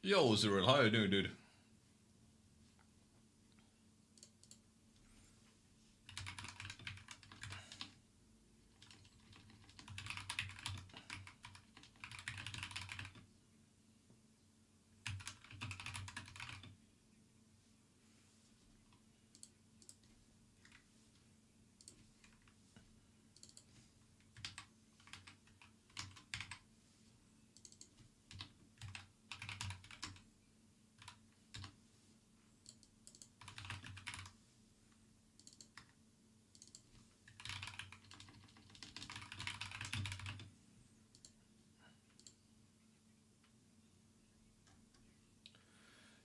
Yo, Cyril, how you doing, dude?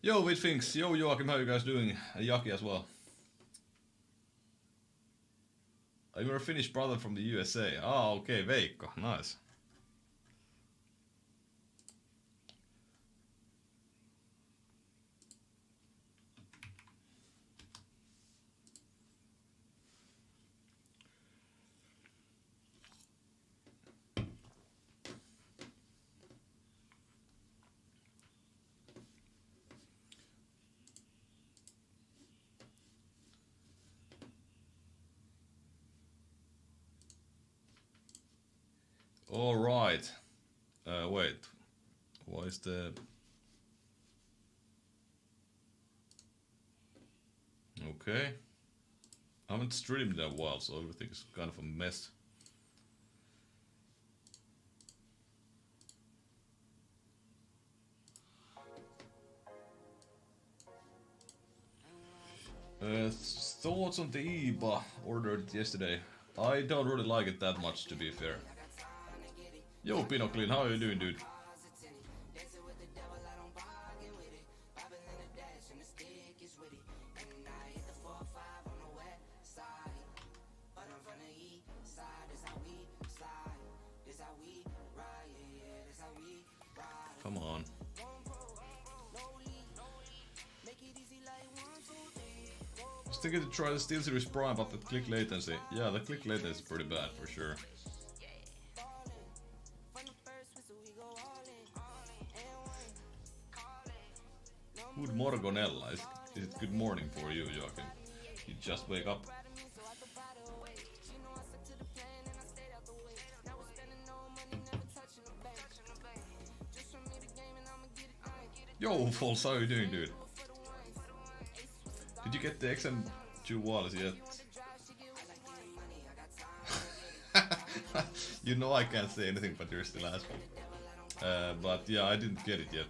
Yo, Witfinks. Yo, Joachim, how you guys doing? And Yaki as well. I'm your Finnish brother from the USA. Ah, okay, Veikko. Nice. All right. Wait. Why is the... Okay. I haven't streamed in a while, so everything's kind of a mess. Thoughts on the IBA ordered yesterday. I don't really like it that much, to be fair. Yo, Pinoclean, how are you doing, dude? Come on. I was thinking to try the SteelSeries Prime, but the click latency. Yeah, the click latency is pretty bad for sure. Good morgonella. Is it good morning for you, Joachim? You just wake up. Yo, False, how you doing, dude? Did you get the XM2 wireless yet? You know I can't say anything, but you're still asking. But yeah, I didn't get it yet.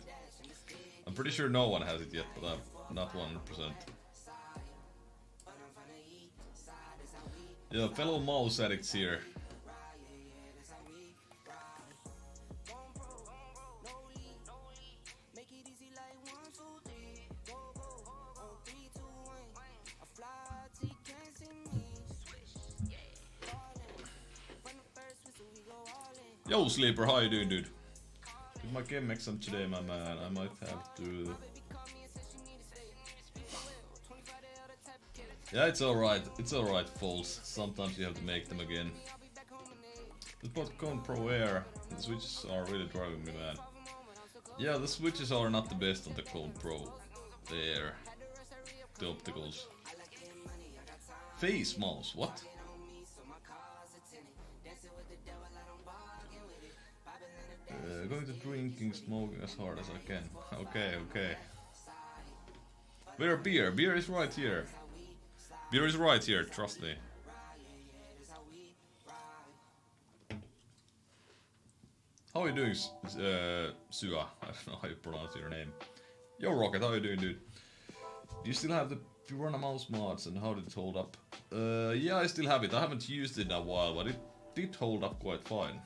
I'm pretty sure no one has it yet, but I'm not 100%. Yeah, fellow mouse addicts here. Yo, Sleeper, how you doing, dude? Did my game make some today, my man? I might have to... Yeah, it's alright. It's alright, False. Sometimes you have to make them again. This bought Cone Pro Air. The switches are really driving me mad. Yeah, the switches are not the best on the Cone Pro Air. The opticals. Face mouse, what? Going to drinking, smoking as hard as I can. Okay, okay. Where beer? Beer is right here. Beer is right here, trust me. How are you doing, Sua? I don't know how you pronounce your name. Yo, Rocket, how are you doing, dude? Do you still have the Piranha mouse mods and how did it hold up? Yeah, I still have it. I haven't used it in a while, but it did hold up quite fine.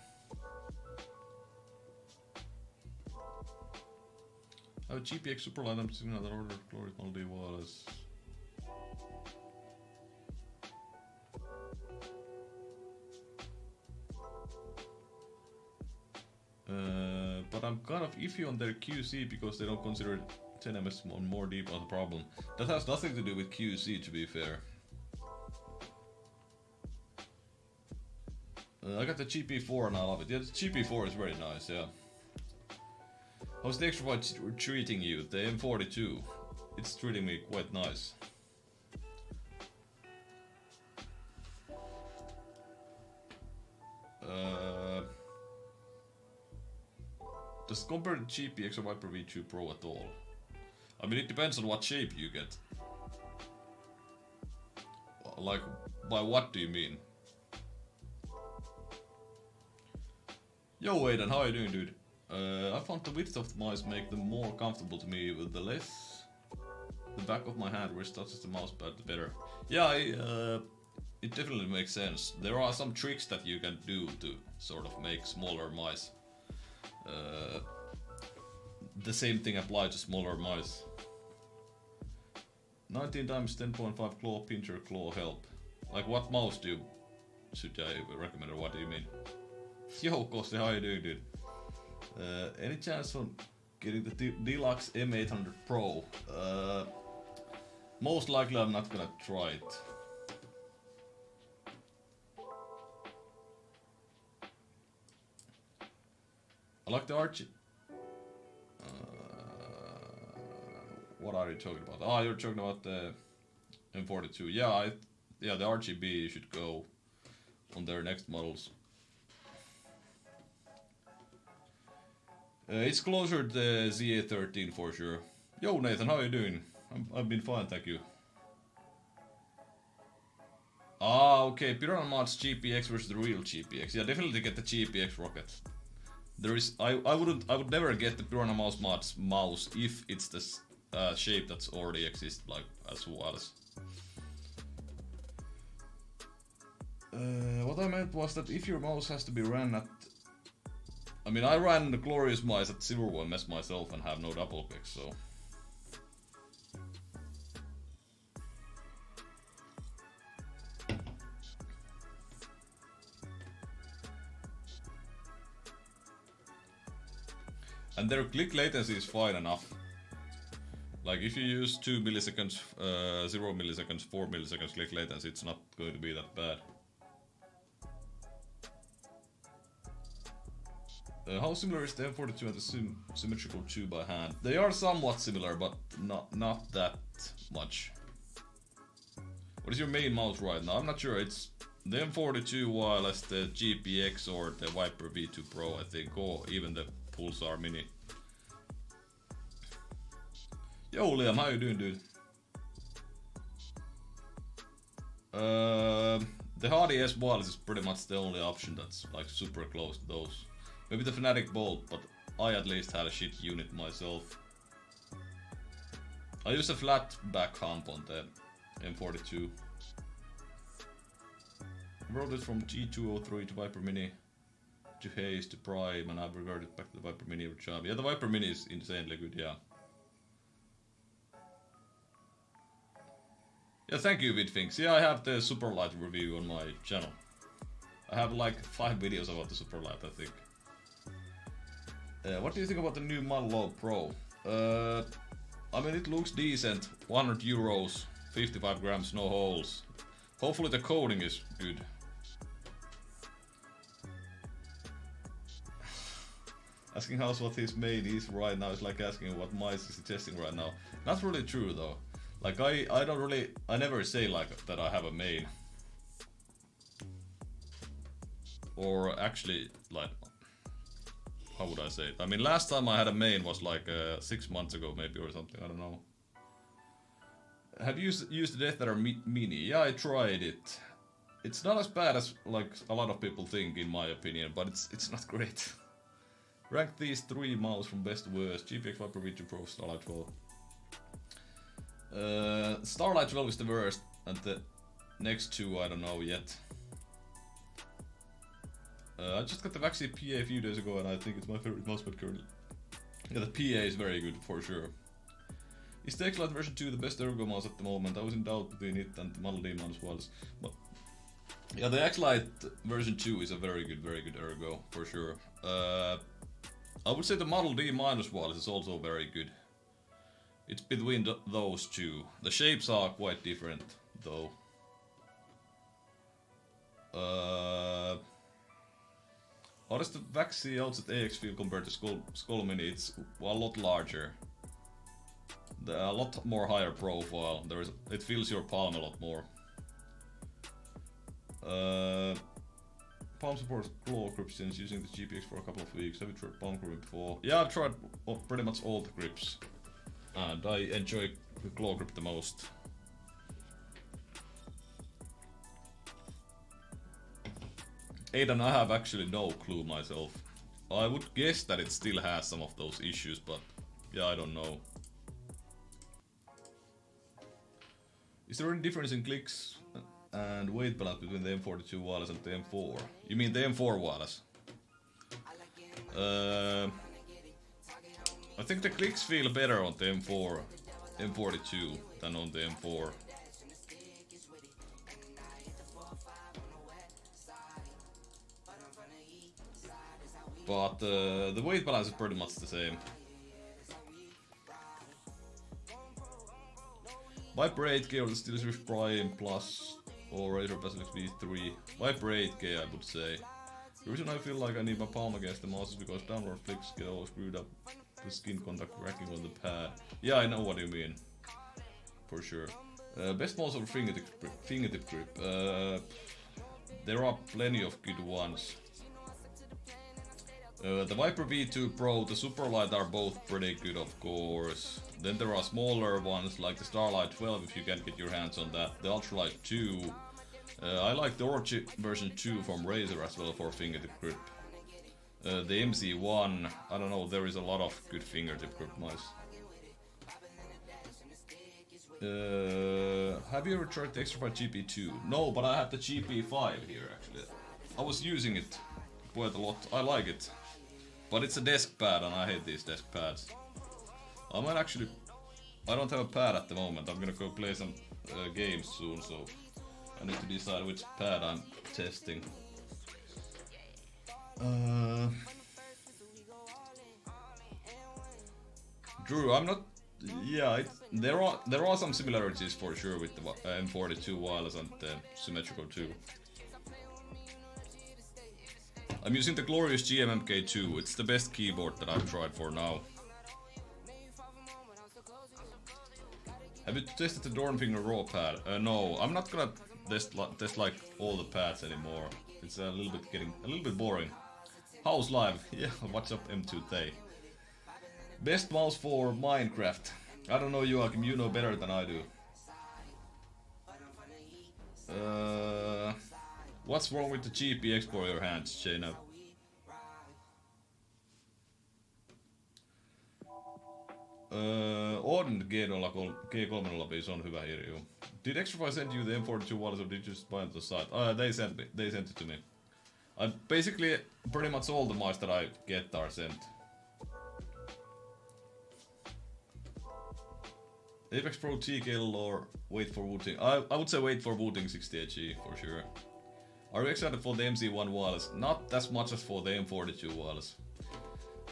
I have a GPX Superlight, I'm seeing another order of Glory Multi Wireless. But I'm kind of iffy on their QC because they don't consider 10 ms on more deep on the problem. That has nothing to do with QC, to be fair. I got the GP4 and I love it. Yeah, the GP4 is very nice, yeah. How's the extra wide treating you? The M42. It's treating me quite nice. Does it compare to GPX or Viper V2 Pro at all? I mean, it depends on what shape you get. Like, by what do you mean? Yo, Aiden, how are you doing, dude? I found the width of the mice make them more comfortable to me with the less the back of my hand wrist touches the mouse pad, the better. Yeah, it definitely makes sense. There are some tricks that you can do to sort of make smaller mice. The same thing applies to smaller mice. 19 times 10.5 claw pincher claw help. Like what mouse should I recommend, or what do you mean? Yo, Kosti, how are you doing, dude? Any chance on getting the Deluxe M800 Pro? Most likely I'm not gonna try it. I like the Archie. What are you talking about? Oh, you're talking about the M42. Yeah, the RGB should go on their next models. It's closer to the ZA13 for sure. Yo, Nathan, how are you doing? I've been fine, thank you. Ah, okay. Piranha Mods GPX versus the real GPX. Yeah, definitely get the GPX rocket. There is, I would never get the Piranha Mods mouse if it's the shape that's already exists, like as was. What I meant was that if your mouse has to be ran at, I mean, I ran the Glorious Mice at Silverware mess myself and have no double click, so. And their click latency is fine enough. Like if you use 2 milliseconds, 0 milliseconds, 4 milliseconds click latency, it's not going to be that bad. How similar is the M42 and the symmetrical 2 by hand? They are somewhat similar, but not that much. What is your main mouse right now? I'm not sure. It's the M42 wireless, the GPX or the Viper V2 Pro, I think, or even the Pulsar Mini. Yo, Liam, how you doing, dude? The Hardy S wireless is pretty much the only option that's like super close to those. Maybe the Fnatic Bolt, but I at least had a shit unit myself. I use a flat back hump on the M42. I rode it from G203 to Viper Mini to Haze to Prime, and I've reverted back to the Viper Mini with Charm. Yeah, the Viper Mini is insanely good, yeah. Yeah, thank you, Vidfinks. Yeah, I have the Superlight review on my channel. I have like 5 videos about the Superlight, I think. What do you think about the new Model Low Pro? I mean, it looks decent. 100 euros, 55 grams, no holes. Hopefully the coding is good. Asking House what his main is right now is like asking what mice is he testing right now. Not really true though. Like I never say like that I have a main. Or actually, like, how would I say it? I mean, last time I had a main was like 6 months ago maybe or something, I don't know. Have you used the Death Adder Mini? Yeah, I tried it. It's not as bad as like a lot of people think in my opinion, but it's not great. Rank these 3 mouse from best to worst. GPX Viper V2 Pro, Starlight 12. Starlight 12 is the worst, and the next 2 I don't know yet. I just got the Vaxi PA a few days ago and I think it's my favorite mousepad currently. Yeah, the PA is very good for sure. Is the X-Lite version 2 the best ergo mouse at the moment? I was in doubt between it and the Model D mouse was. But yeah, the X-Lite version 2 is a very good ergo for sure. I would say the Model D minus wireless is also very good. It's between those two. The shapes are quite different though. How does the Vaxi outside AX feel compared to Skull Mini? It's a lot larger. A lot more higher profile. It feels your palm a lot more. Palm supports claw grips since using the GPX for a couple of weeks. Have you tried palm gripping before? Yeah, I've tried pretty much all the grips. And I enjoy the claw grip the most. Aidan, I have actually no clue myself. I would guess that it still has some of those issues, but yeah, I don't know. Is there any difference in clicks and weight balance between the M42 wireless and the M4? You mean the M4 wireless? I think the clicks feel better on the M42 than on the M4. But the weight balance is pretty much the same. Viper 8K or the SteelSeries Prime Plus or Razer Pacific V3. Viper 8K I would say. The reason I feel like I need my palm against the mouse is because downward flicks get all screwed up with skin contact cracking on the pad. Yeah, I know what you mean. For sure. Best mouse or fingertip grip? There are plenty of good ones. The Viper V2 Pro, the Superlight are both pretty good, of course. Then there are smaller ones like the Starlight 12 if you can get your hands on that. The Ultralight 2. I like the Orchid version 2 from Razer as well for fingertip grip. The MC1, I don't know, there is a lot of good fingertip grip mice. Have you ever tried the Extrafire GP2? No, but I have the GP5 here actually. I was using it quite a lot. I like it. But it's a desk pad and I hate these desk pads. I might actually... I don't have a pad at the moment. I'm gonna go play some games soon, so I need to decide which pad I'm testing. Drew, I'm not... Yeah, there are some similarities for sure with the M42 wireless and the symmetrical too. I'm using the glorious GMMK2. It's the best keyboard that I've tried for now. Have you tested the Dornfinger Raw pad? No, I'm not gonna test like all the pads anymore. It's a little bit getting a little bit boring. How's live? Yeah, what's up M2 Tay? Best mouse for Minecraft. I don't know, Joachim, you know better than I do. What's wrong with the GPX for your hands, Shayna? On G305 on hyvä hirju. Did Extrafy send you the M42 wireless or did you just buy it on the site? They sent it to me. Basically, pretty much all the mice that I get are sent. Apex Pro TKL or wait for Wooting? I would say wait for Wooting 60AG for sure. Are you excited for the MC1 wireless? Not as much as for the M42 wireless.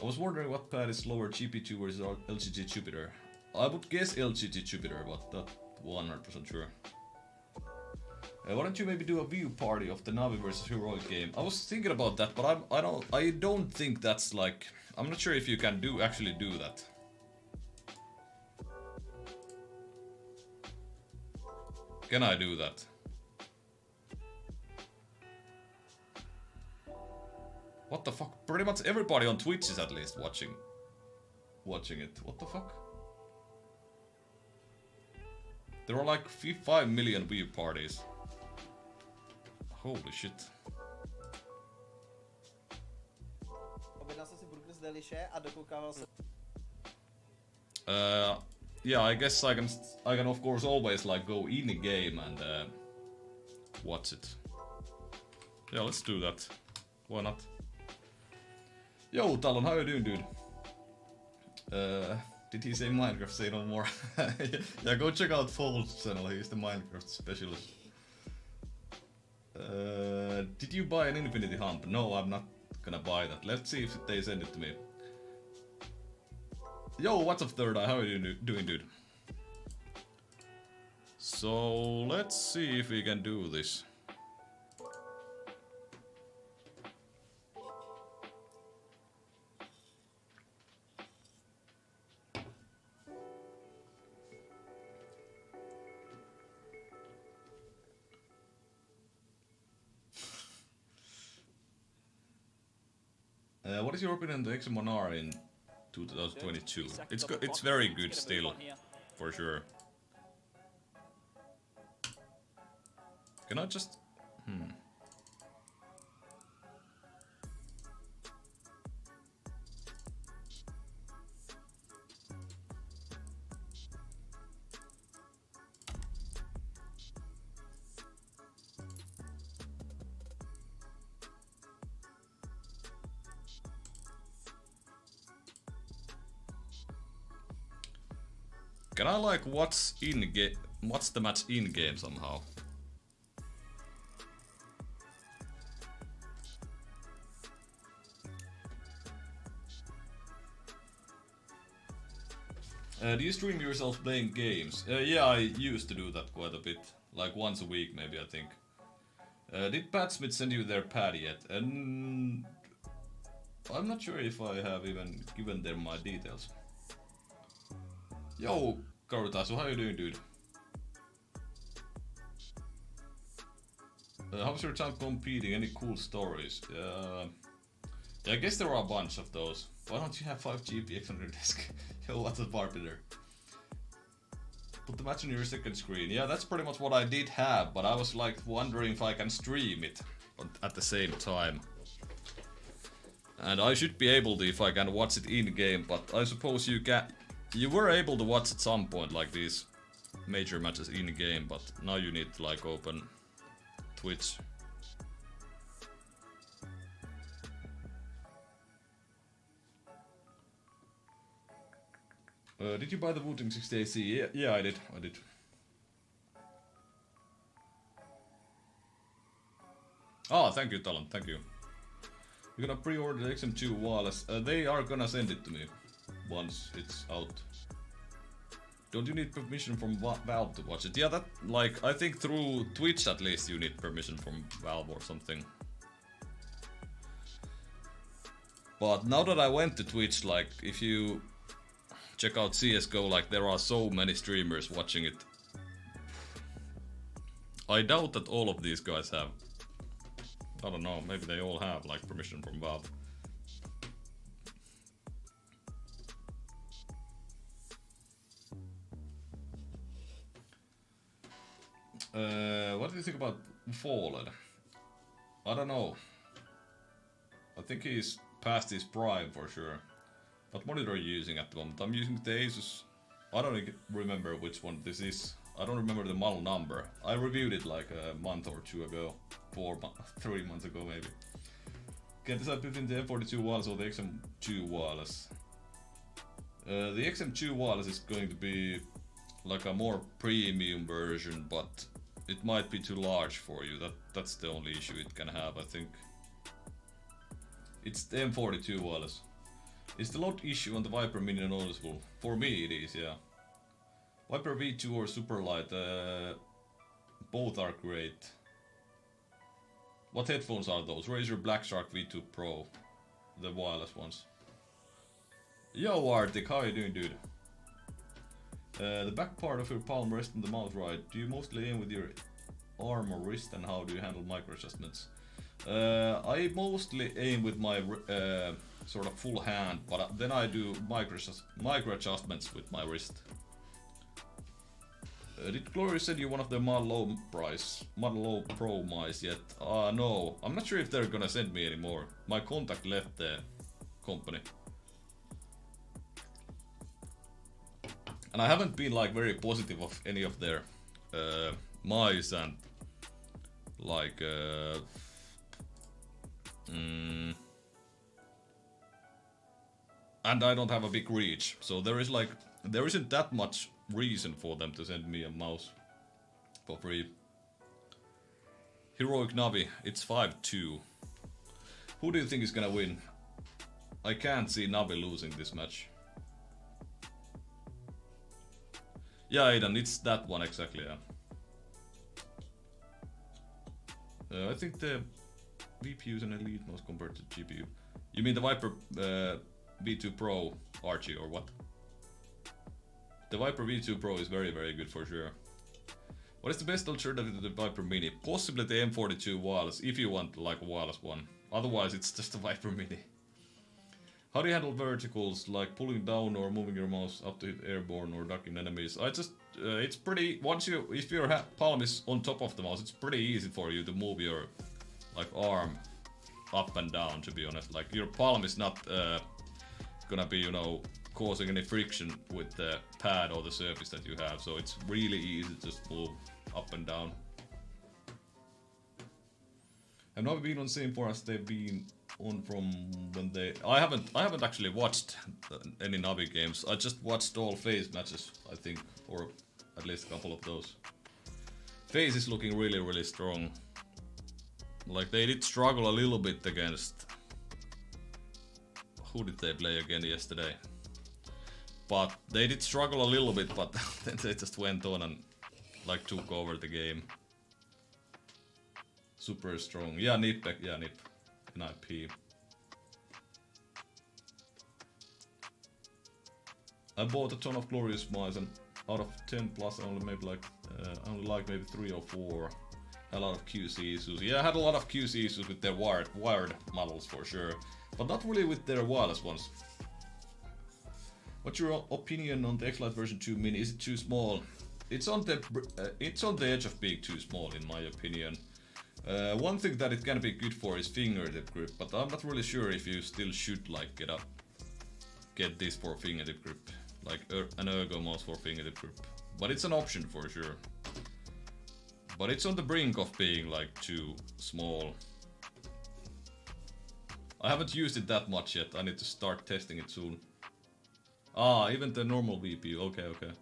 I was wondering what pad is slower, GP2 versus LGG Jupiter. I would guess LGG Jupiter, but not 100% sure. Why don't you maybe do a view party of the Navi versus Heroic game? I was thinking about that, but I don't think that's like... I'm not sure if you can actually do that. Can I do that? What the fuck? Pretty much everybody on Twitch is at least watching it. What the fuck? There are like 5 million view parties. Holy shit. Yeah, I guess I can of course always like go in the game and watch it. Yeah, let's do that. Why not? Yo, Talon, how you doing, dude? Did he say Minecraft? Say no more. Yeah, go check out Fold's channel. He's the Minecraft specialist. Did you buy an Infinity Hump? No, I'm not gonna buy that. Let's see if they send it to me. Yo, what's up, Third Eye? How are you doing, dude? So, let's see if we can do this. What is your opinion on the XM1R in 2022? It's very good still, for sure. Can I just... Can I like watch the match in game somehow? Do you stream yourself playing games? Yeah, I used to do that quite a bit. Like once a week maybe, I think. Did Pat Smith send you their pad yet? And I'm not sure if I have even given them my details. Yo, Karutasu, how you doing, dude? How's your time competing? Any cool stories? Yeah, I guess there are a bunch of those. Why don't you have 5 GPX on your desk? Yo, what's a bartender? Put the match on your second screen. Yeah, that's pretty much what I did have, but I was like wondering if I can stream it at the same time. And I should be able to if I can watch it in game, but I suppose you can. You were able to watch at some point like these major matches in game, but now you need to like open Twitch. Did you buy the Wu-Tang 60 AC? Yeah, I did. Oh, thank you, Talon. Thank you. You're gonna pre-order the XM2 wireless. They are gonna send it to me once it's out. Don't you need permission from Valve to watch it? Yeah, that, like, I think through Twitch at least you need permission from Valve or something. But now that I went to Twitch, like, if you check out CSGO, like, there are so many streamers watching it. I doubt that all of these guys have. I don't know, maybe they all have, like, permission from Valve. What do you think about Fallen? I don't know. I think he's past his prime for sure. What monitor are you using at the moment? I'm using the Asus. I don't remember which one this is. I don't remember the model number. I reviewed it like a month or two ago. 3 months ago maybe. Can decide between the M42 wireless or the XM2 wireless. The XM2 wireless is going to be like a more premium version, but it might be too large for you. That's the only issue it can have, I think. It's the M42 wireless. Is the load issue on the Viper Mini noticeable? For me it is, yeah. Viper V2 or Superlight, both are great. What headphones are those? Razer Black Shark V2 Pro, the wireless ones. Yo Arctic, how you doing, dude? The back part of your palm rests on the mouse, right? Do you mostly aim with your arm or wrist, and how do you handle micro adjustments? I mostly aim with my sort of full hand, but then I do micro adjustments with my wrist. Did Glory send you one of the Model Low Pro mice yet? No, I'm not sure if they're gonna send me anymore. My contact left the company. And I haven't been like very positive of any of their mice, and like and I don't have a big reach, so there isn't that much reason for them to send me a mouse for free. Heroic Navi, it's 5-2. Who do you think is gonna win? I can't see Navi losing this match. Yeah, Aidan, it's that one exactly, yeah. I think the VPU is an elite mouse compared to GPU. You mean the Viper V2 Pro, Archie, or what? The Viper V2 Pro is very, very good for sure. What is the best alternative to the Viper Mini? Possibly the M42 wireless, if you want like a wireless one. Otherwise, it's just a Viper Mini. How do you handle verticals, like pulling down or moving your mouse up to hit airborne or ducking enemies? I just, it's pretty, if your palm is on top of the mouse, it's pretty easy for you to move your, like, arm up and down, to be honest. Like, your palm is not gonna be, you know, causing any friction with the pad or the surface that you have, so it's really easy to just move up and down. I've never been on the same forum as they've been on from when they... I haven't actually watched any Navi games. I just watched all FaZe matches, I think, or at least a couple of those. FaZe is looking really, really strong. Like, they did struggle a little bit against... Who did they play again yesterday? But they did struggle a little bit, but then they just went on and like took over the game. Super strong. Yeah, Nip, yeah, Nip. NIP. I bought a ton of glorious mice and out of 10 plus I only made like, maybe 3 or 4. A lot of QC issues. Yeah, I had a lot of QC issues with their wired models for sure. But not really with their wireless ones. What's your opinion on the X-Lite version 2 mini? Is it too small? It's on the edge of being too small in my opinion. One thing that it can be good for is fingertip grip, but I'm not really sure if you still should like get this for fingertip grip, like an ergo mouse for fingertip grip. But it's an option for sure. But it's on the brink of being like too small. I haven't used it that much yet. I need to start testing it soon. Ah, even the normal VP. Okay, okay.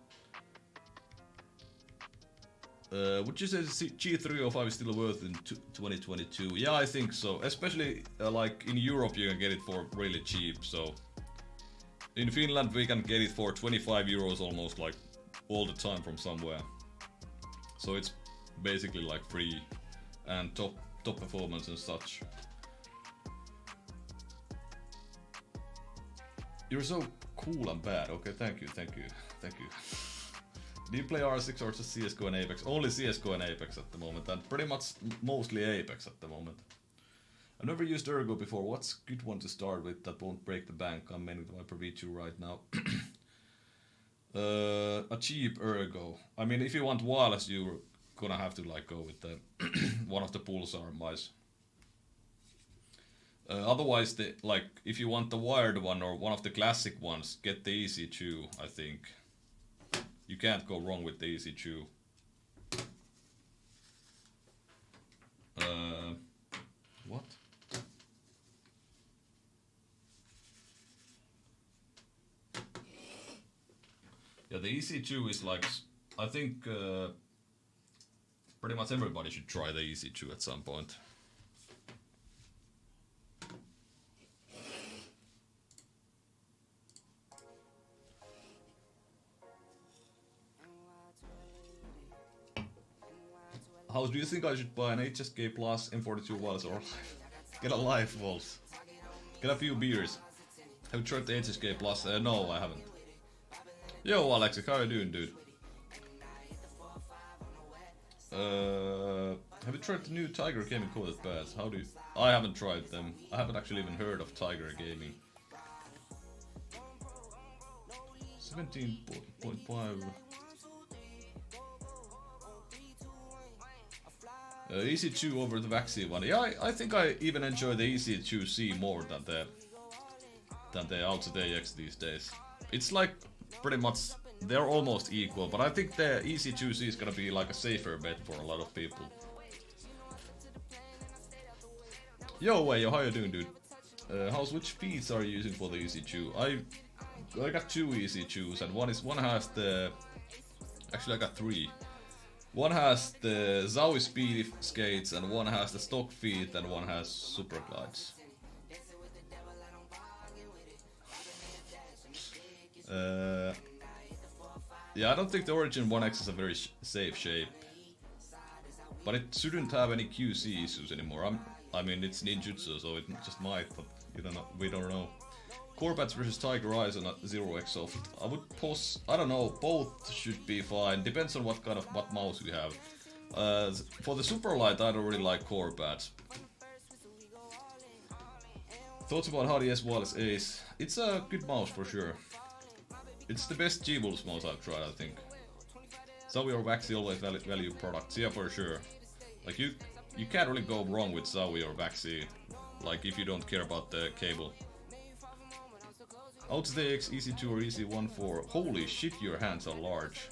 Would you say the G305 is still worth in 2022? Yeah, I think so. Especially like in Europe, you can get it for really cheap. So in Finland, we can get it for 25 euros almost like all the time from somewhere. So it's basically like free and top performance and such. You're so cool and bad. Okay, thank you. Do you play R6 or just CSGO and Apex? Only CSGO and Apex at the moment, and pretty much mostly Apex at the moment. I've never used ergo before. What's a good one to start with that won't break the bank? I'm mainly with my V2 right now. A cheap ergo. I mean, if you want wireless, you're gonna have to like go with the one of the pulsar mice. Otherwise, if you want the wired one or one of the classic ones, get the EC2, I think. You can't go wrong with the EC2. What? Yeah, the EC2 is like, I think pretty much everybody should try the EC2 at some point. How do you think I should buy an HSK Plus M42 wireless or get a live walls? Get a few beers. Have you tried the HSK Plus? No, I haven't. Yo, Alexi, how are you doing, dude? Have you tried the new Tiger Gaming coded pads? How do you... I haven't tried them. I haven't actually even heard of Tiger Gaming. 17.5... EC2 over the vaccine one. Yeah, I think I even enjoy the EC2C more than the Alta AX these days. It's like pretty much they're almost equal, but I think the EC2C is gonna be like a safer bet for a lot of people. Yo, Wayo, how you doing, dude? Which feeds are you using for the EC2? I got 2 EC2s, and one has the. Actually, I got 3. One has the Zowie speed skates, and one has the stock feet, and one has super glides. Yeah, I don't think the Origin 1X is a very safe shape, but it shouldn't have any QC issues anymore. I mean, it's ninjutsu, so it just might, but you don't know. We don't know. Corbats versus Tiger Eyes and Zero X Soft. I would pause. I don't know. Both should be fine. Depends on what mouse you have. For the super light, I don't really like Corbats. Thoughts about how the S Wireless Ace? It's a good mouse for sure. It's the best G-Wolves mouse I've tried, I think. Zowie or Waxy always value products, yeah, for sure. Like you can't really go wrong with Zowie or Waxy, like if you don't care about the cable. AutoTX EC2 or EC14. Holy shit, your hands are large.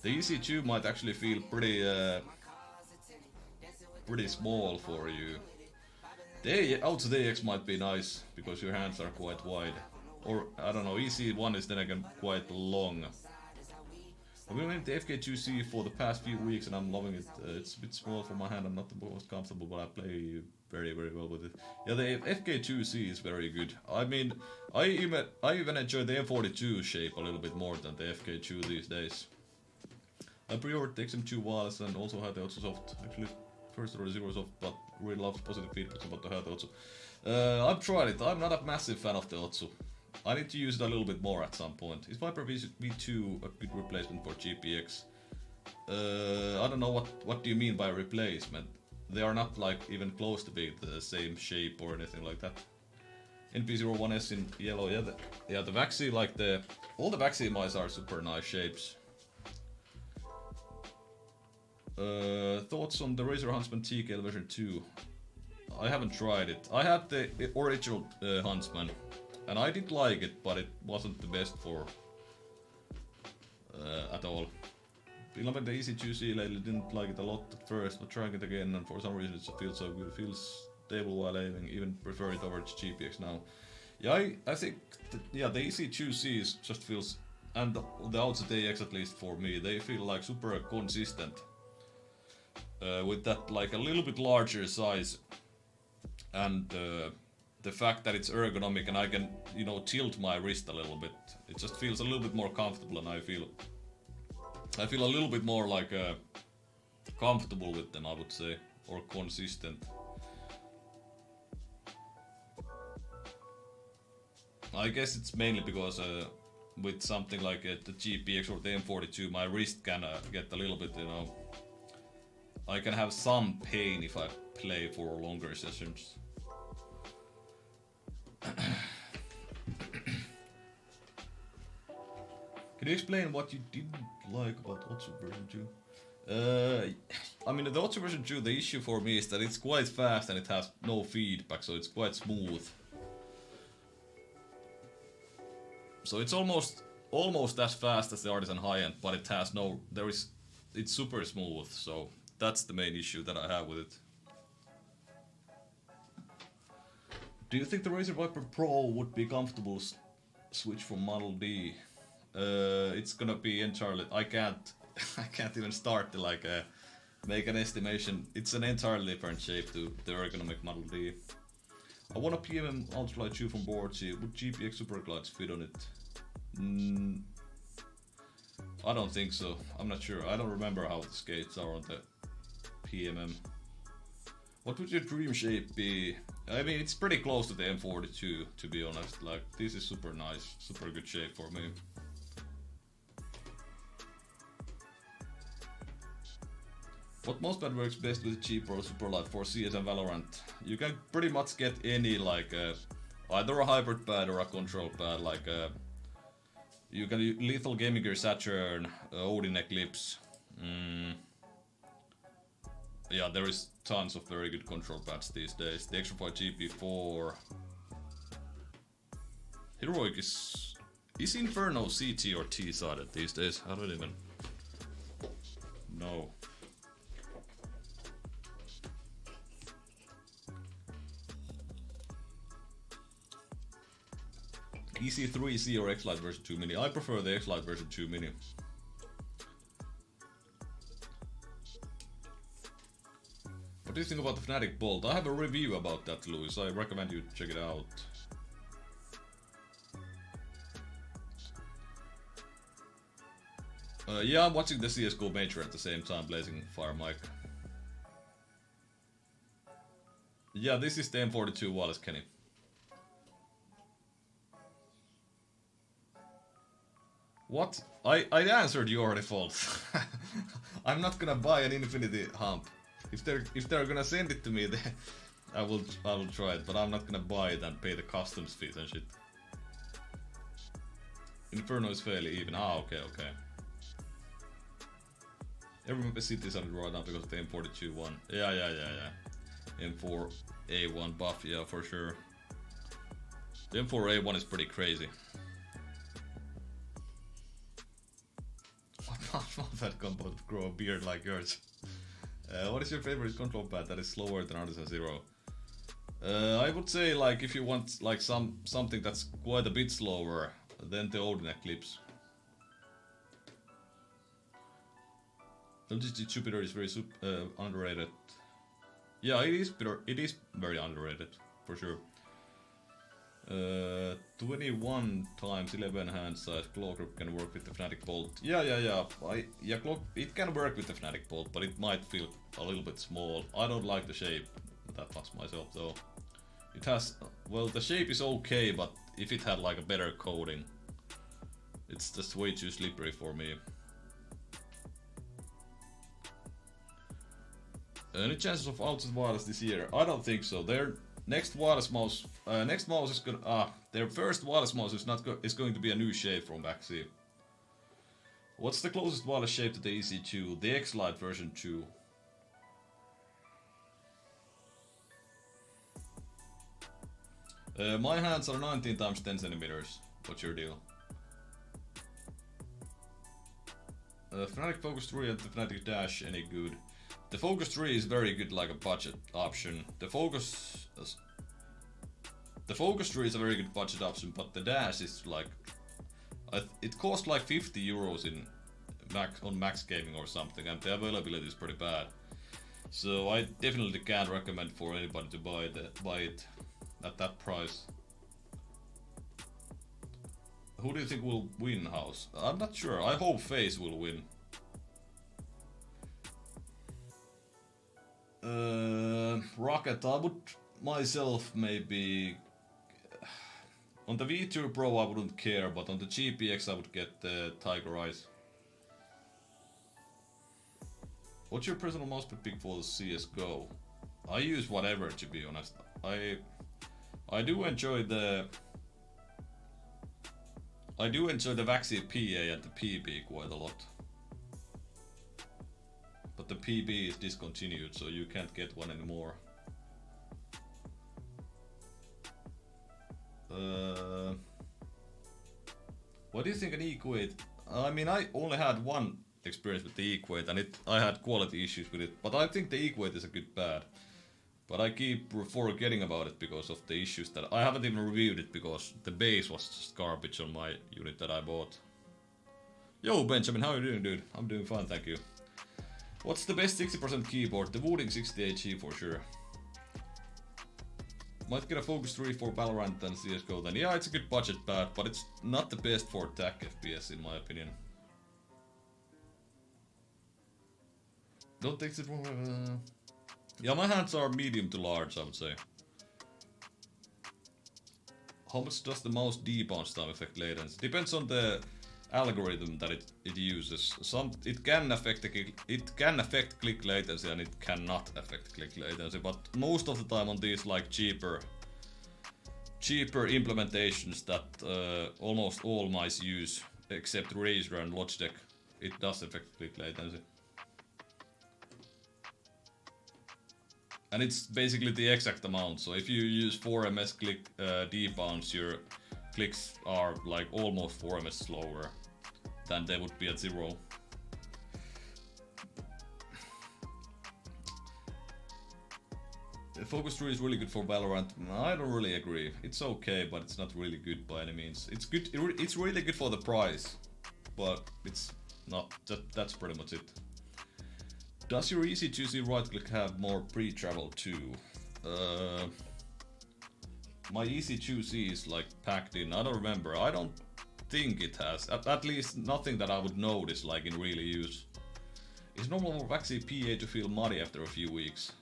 The EC2 might actually feel pretty small for you. The AutoTX might be nice because your hands are quite wide. Or I don't know, EC1 is then again quite long. I've been playing the FK2C for the past few weeks and I'm loving it. It's a bit small for my hand, I'm not the most comfortable, but I play very well with it. Yeah, the FK2C is very good. I mean, I even enjoy the M42 shape a little bit more than the FK2 these days. I pre-ordered the XM2 wireless and also had the Autosoft. Actually, first order Zero Soft, but really loved positive feedback about the Hat Otsu. I've tried it. I'm not a massive fan of the Otsu. I need to use it a little bit more at some point. Is Viper V2 a good replacement for GPX? I don't know what do you mean by replacement. They are not like even close to being the same shape or anything like that. NP01S in yellow, yeah, the Waxy, like all the Waxy mice are super nice shapes. Thoughts on the Razer Huntsman TKL version 2? I haven't tried it. I had the original Huntsman, and I did like it, but it wasn't the best for at all. Been loving the EC2C lately, didn't like it a lot at first, but trying it again, and for some reason it feels so good. It feels stable while aiming, even prefer it over GPX now. Yeah, I think the EC2C just feels, and the AutoTX at least for me, they feel like super consistent. With that like a little bit larger size and the fact that it's ergonomic and I can, you know, tilt my wrist a little bit, it just feels a little bit more comfortable, and I feel a little bit more like comfortable with them, I would say, or consistent. I guess it's mainly because with something like the GPX or the M42, my wrist can get a little bit, you know, I can have some pain if I play for longer sessions. Can you explain what you didn't like about Otsu version 2? I mean, the Otsu version 2, the issue for me is that it's quite fast and it has no feedback, so it's quite smooth. So it's almost as fast as the Artisan high-end, but it has no, it's super smooth, so that's the main issue that I have with it. Do you think the Razer Viper Pro would be comfortable switch from Model D? It's gonna be entirely, I can't even start to like make an estimation. It's an entirely different shape to the ergonomic Model D. I want a PMM Ultralight 2 from Boardsy. Would GPX Superglides fit on it? I don't think so. I'm not sure. I don't remember how the skates are on the PMM. What would your dream shape be? I mean, it's pretty close to the M42, to be honest. Like, this is super nice, super good shape for me. What Mousepad works best with cheap or Superlight for CS and Valorant? You can pretty much get any, like, either a hybrid pad or a control pad, like, you can use Lethal Gaming Gear Saturn, Odin Eclipse. Yeah, there is tons of very good control pads these days. The Extra 5 GP4. Heroic is Inferno CT or T-sided these days? I don't even know. EC3C or X-Lite version 2 Mini? I prefer the X-Lite version 2 Mini. What do you think about the Fnatic Bolt? I have a review about that, Louis. I recommend you check it out. Yeah, I'm watching the CSGO Major at the same time, Blazing Fire Mike. Yeah, this is the M42 Wallace Kenny. What? I answered you already, false. I'm not gonna buy an Infinity Hump. If they're gonna send it to me, I will try it, but I'm not gonna buy it and pay the customs fees and shit. Inferno is fairly even. Ah, okay. Every map is cities on it right now because of the M42-1. Yeah. M4A1 buff, yeah, for sure. The M4A1 is pretty crazy. What that combo to grow a beard like yours? What is your favorite control pad that is slower than Artisan Zero? I would say, like, if you want like something that's quite a bit slower, then the Odin Eclipse. LGG Jupiter is very underrated. Yeah, it is very underrated, for sure. 21 times 11 hand size claw grip can work with the Fnatic Bolt. Yeah. It can work with the Fnatic Bolt, but it might feel a little bit small. I don't like the shape that much myself, though. It has, well, the shape is okay, but if it had like a better coating, it's just way too slippery for me. Any chances of outside wireless this year? I don't think so. Their next wireless mouse, is gonna. Their first wireless mouse is going to be a new shape from Baxi. What's the closest wireless shape to the EC2? The X-Lite version 2. My hands are 19 times 10 centimeters. What's your deal? Fnatic Focus 3 and the Fnatic Dash, any good? The Focus 3 is very good, like a budget option. The Focus 3 is a very good budget option, but the Dash is like, it costs like 50 euros on Max Gaming or something, and the availability is pretty bad. So I definitely can't recommend for anybody to buy it at that price. Who do you think will win House? I'm not sure. I hope FaZe will win. Rocket, I would myself maybe. On the V2 Pro I wouldn't care, but on the GPX I would get the TigerArc. What's your personal mousepad pick for the CSGO? I use whatever, to be honest. I do enjoy the Vaxi PA and the PB quite a lot. But the PB is discontinued, so you can't get one anymore. What do you think an Equate? I mean, I only had one experience with the Equate, and I had quality issues with it. But I think the Equate is a good pad. But I keep forgetting about it because of the issues that I haven't even reviewed it because the base was just garbage on my unit that I bought. Yo Benjamin, how are you doing, dude? I'm doing fine, thank you. What's the best 60% keyboard? The Wooding 60HE for sure. Might get a Focus 3 for Valorant and CSGO then. Yeah, it's a good budget pad, but it's not the best for attack FPS in my opinion. Don't take it from... Yeah, my hands are medium to large, I would say. How much does the mouse debounce time affect latency? Depends on the algorithm that it uses. It can affect click latency and it cannot affect click latency, but most of the time on these like cheaper implementations that almost all mice use, except Razer and Logitech, it does affect click latency. And it's basically the exact amount, so if you use 4 ms click debounce, your clicks are like almost 4 ms slower than they would be at 0. The Focus 3 is really good for Valorant. I don't really agree. It's okay, but it's not really good by any means. It's good. It's really good for the price, but it's not. That's pretty much it. Does your EC2C right click have more pre-travel too? My EC2C is like packed in. I don't remember. I don't think it has. At least nothing that I would notice like in real use. Is normal for Vaxi PA to feel muddy after a few weeks?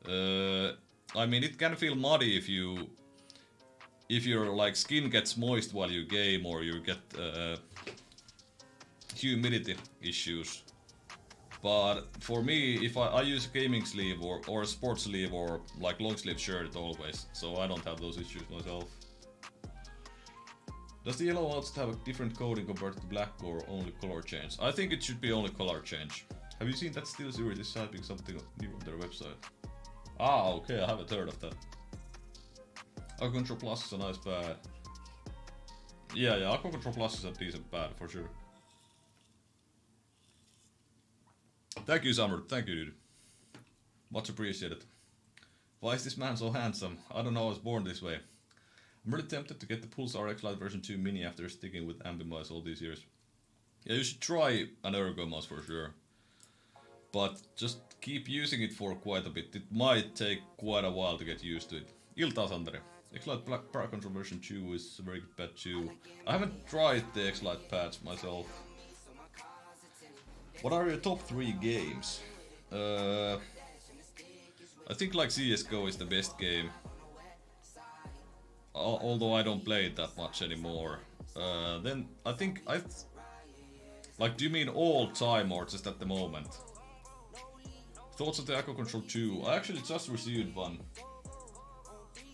I mean, it can feel muddy if your like skin gets moist while you game, or you get humidity issues. But for me, if I use a gaming sleeve or a sports sleeve or like long sleeve shirt always, so I don't have those issues myself. Does the yellow outfit have a different coating compared to black or only color change? I think it should be only color change. Have you seen that SteelSeries is typing something new on their website? Ah, okay, I haven't heard of that. Aqua Control Plus is a nice pad. Yeah, Aqua Control Plus is a decent pad for sure. Thank you, Summer. Thank you, dude. Much appreciated. Why is this man so handsome? I don't know, I was born this way. I'm really tempted to get the Pulsar X-Lite version 2 Mini after sticking with Ambimouse all these years. Yeah, you should try an ergo mouse for sure. But just keep using it for quite a bit. It might take quite a while to get used to it. Ilta Sandere. X-Lite Power Control version 2 is a very good pad too. I haven't tried the X-Lite pads myself. What are your top 3 games? I think like CSGO is the best game. Although I don't play it that much anymore. Then I think like, do you mean all time or just at the moment? Thoughts of the Aqua Control 2? I actually just received one.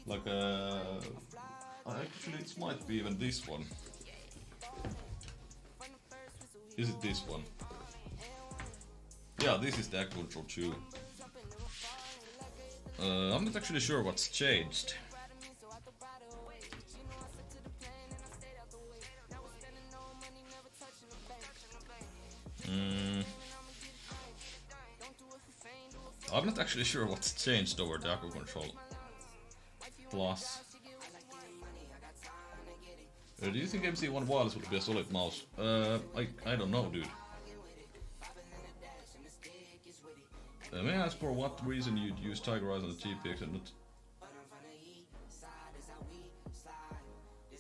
Like actually it might be even this one. Is it this one? Yeah, this is the Aqua Control 2. I'm not actually sure what's changed. I'm not actually sure what's changed over the Aqua Control Plus. Do you think MC1 Wireless would be a solid mouse? I don't know, dude. May I ask for what reason you'd use TigerArc on the GPX and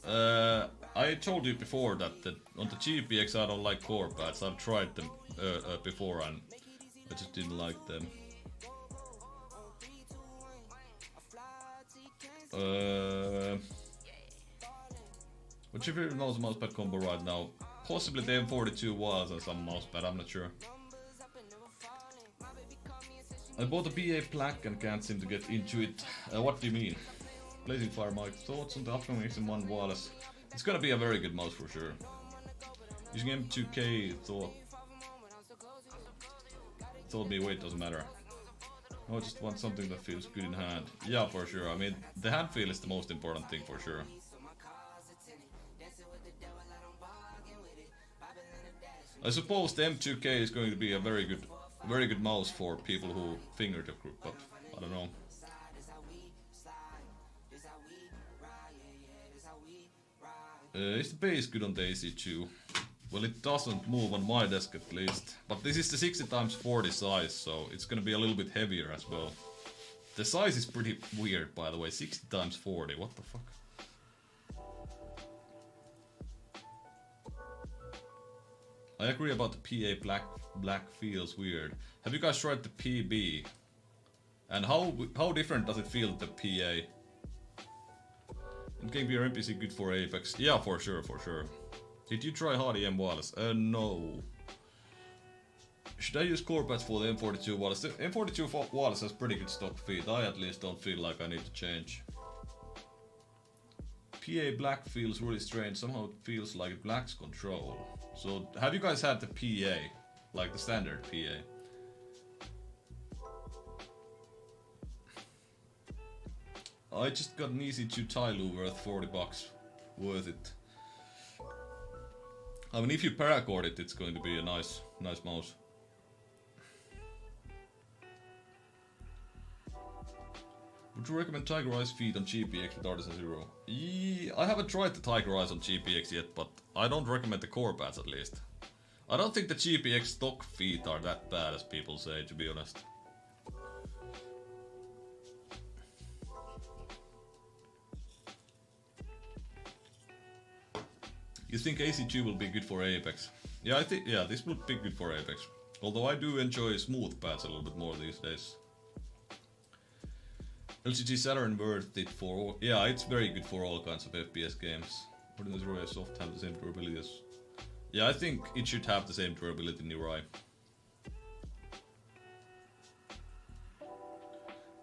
not... I told you before that on the GPX I don't like core pads. I've tried them before and I just didn't like them. What's your favorite mousepad combo right now? Possibly the M42 was and some mousepad, I'm not sure. I bought a BA Black and can't seem to get into it. What do you mean? Blazing Fire Mike, thoughts on the upcoming XM1 wireless? It's gonna be a very good mouse for sure. Using M2K told me weight doesn't matter. I just want something that feels good in hand. Yeah, for sure. I mean, the hand feel is the most important thing for sure. I suppose the M2K is going to be a very good mouse for people who finger the group, but I don't know. Is the base good on the AC2? Well, it doesn't move on my desk at least. But this is the 60x40 size, so it's gonna be a little bit heavier as well. The size is pretty weird, by the way. 60x40, what the fuck? I agree about the PA black feels weird. Have you guys tried the PB? And how different does it feel, the PA? And can your NPC good for Apex? Yeah, for sure. Did you try Hardy M wireless? No. Should I use core pads for the M42 wireless? The M42 wireless has pretty good stock feed. I at least don't feel like I need to change. PA black feels really strange. Somehow it feels like it lacks control. So, have you guys had the PA? Like the standard PA? I just got an EC2 Tyloo worth $40. Worth it. I mean, if you paracord it, it's going to be a nice mouse. Would you recommend TigerArc feed on GPX with Artisan Zero? I haven't tried the TigerArc on GPX yet, but I don't recommend the core pads at least. I don't think the GPX stock feet are that bad as people say, to be honest. You think AC2 will be good for Apex? Yeah, I think this will be good for Apex. Although I do enjoy smooth pads a little bit more these days. LCG Saturn worth it for all, yeah, it's very good for all kinds of FPS games. Wouldn't this Royal Soft have the same durability as... Yeah, I think it should have the same durability in your eye.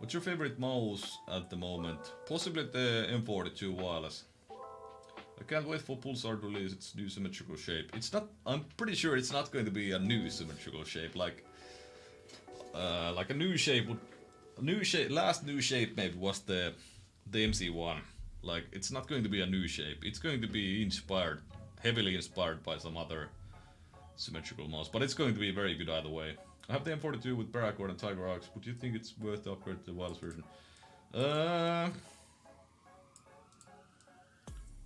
What's your favorite mouse at the moment? Possibly the M42 wireless. I can't wait for Pulsar to release its new symmetrical shape. It's not. I'm pretty sure it's not going to be a new symmetrical shape. Like a new shape would. Last new shape maybe was the MC1. Like it's not going to be a new shape. It's going to be inspired, heavily inspired by some other symmetrical mouse. But it's going to be very good either way. I have the M42 with Peripheral and TigerArc. Would you think it's worth the upgrade to the wireless version?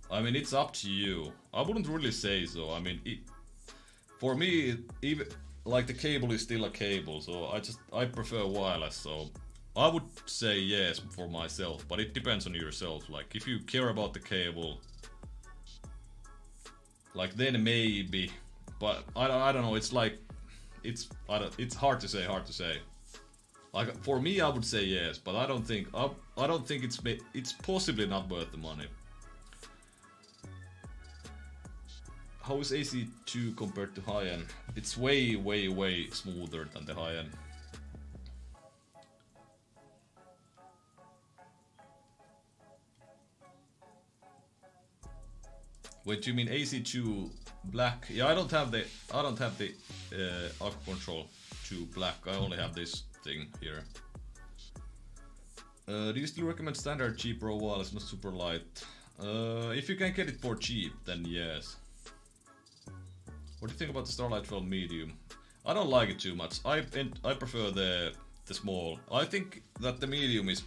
I mean, it's up to you. I wouldn't really say so. I mean, for me, even like the cable is still a cable, so I prefer wireless. So I would say yes for myself, but it depends on yourself. Like if you care about the cable, like then maybe. But I don't know. It's like it's hard to say. Like for me, I would say yes, but I don't think it's possibly not worth the money. How is AC2 compared to high-end? It's way smoother than the high-end. Wait, you mean AC2 black? Yeah, I don't have the Aqua Control 2 black. I only have this thing here. Do you still recommend standard cheap Pro wireless, not super light? If you can get it for cheap, then yes. What do you think about the Starlight 12 medium? I don't like it too much. I prefer the small. I think that the medium is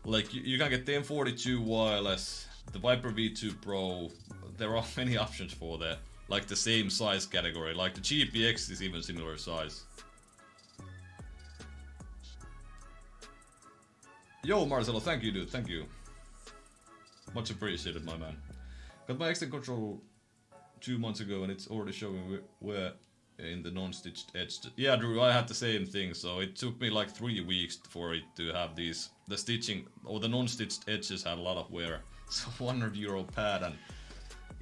like you can get the M42 wireless, the Viper V2 Pro. There are many options for the like the same size category. Like the GPX is even similar size. Yo Marcelo, thank you dude, thank you. Much appreciated, my man. Got my extend control 2 months ago and it's already showing where in the non-stitched edge. Yeah, Drew, I had the same thing, so it took me like 3 weeks for it to have the stitching, or the non-stitched edges had a lot of wear. So €100 pad and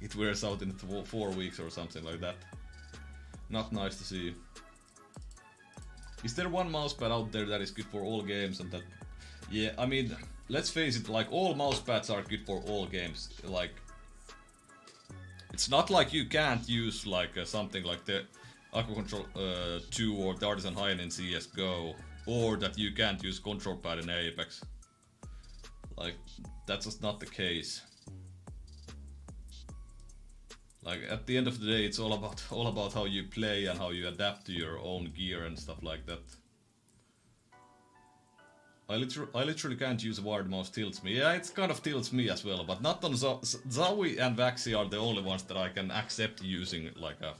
it wears out in 4 weeks or something like that. Not nice to see. Is there one mousepad out there that is good for all games and that... Yeah, I mean, let's face it, like all mousepads are good for all games. Like, it's not like you can't use like something like the Aqua Control 2 or the Artisan High-End in CSGO, or that you can't use control pad in Apex. Like, that's just not the case. Like at the end of the day, it's all about how you play and how you adapt to your own gear and stuff like that. I literally can't use a wired mouse, tilts me. Yeah, it kind of tilts me as well, but not on Zowie and Vaxi are the only ones that I can accept using like a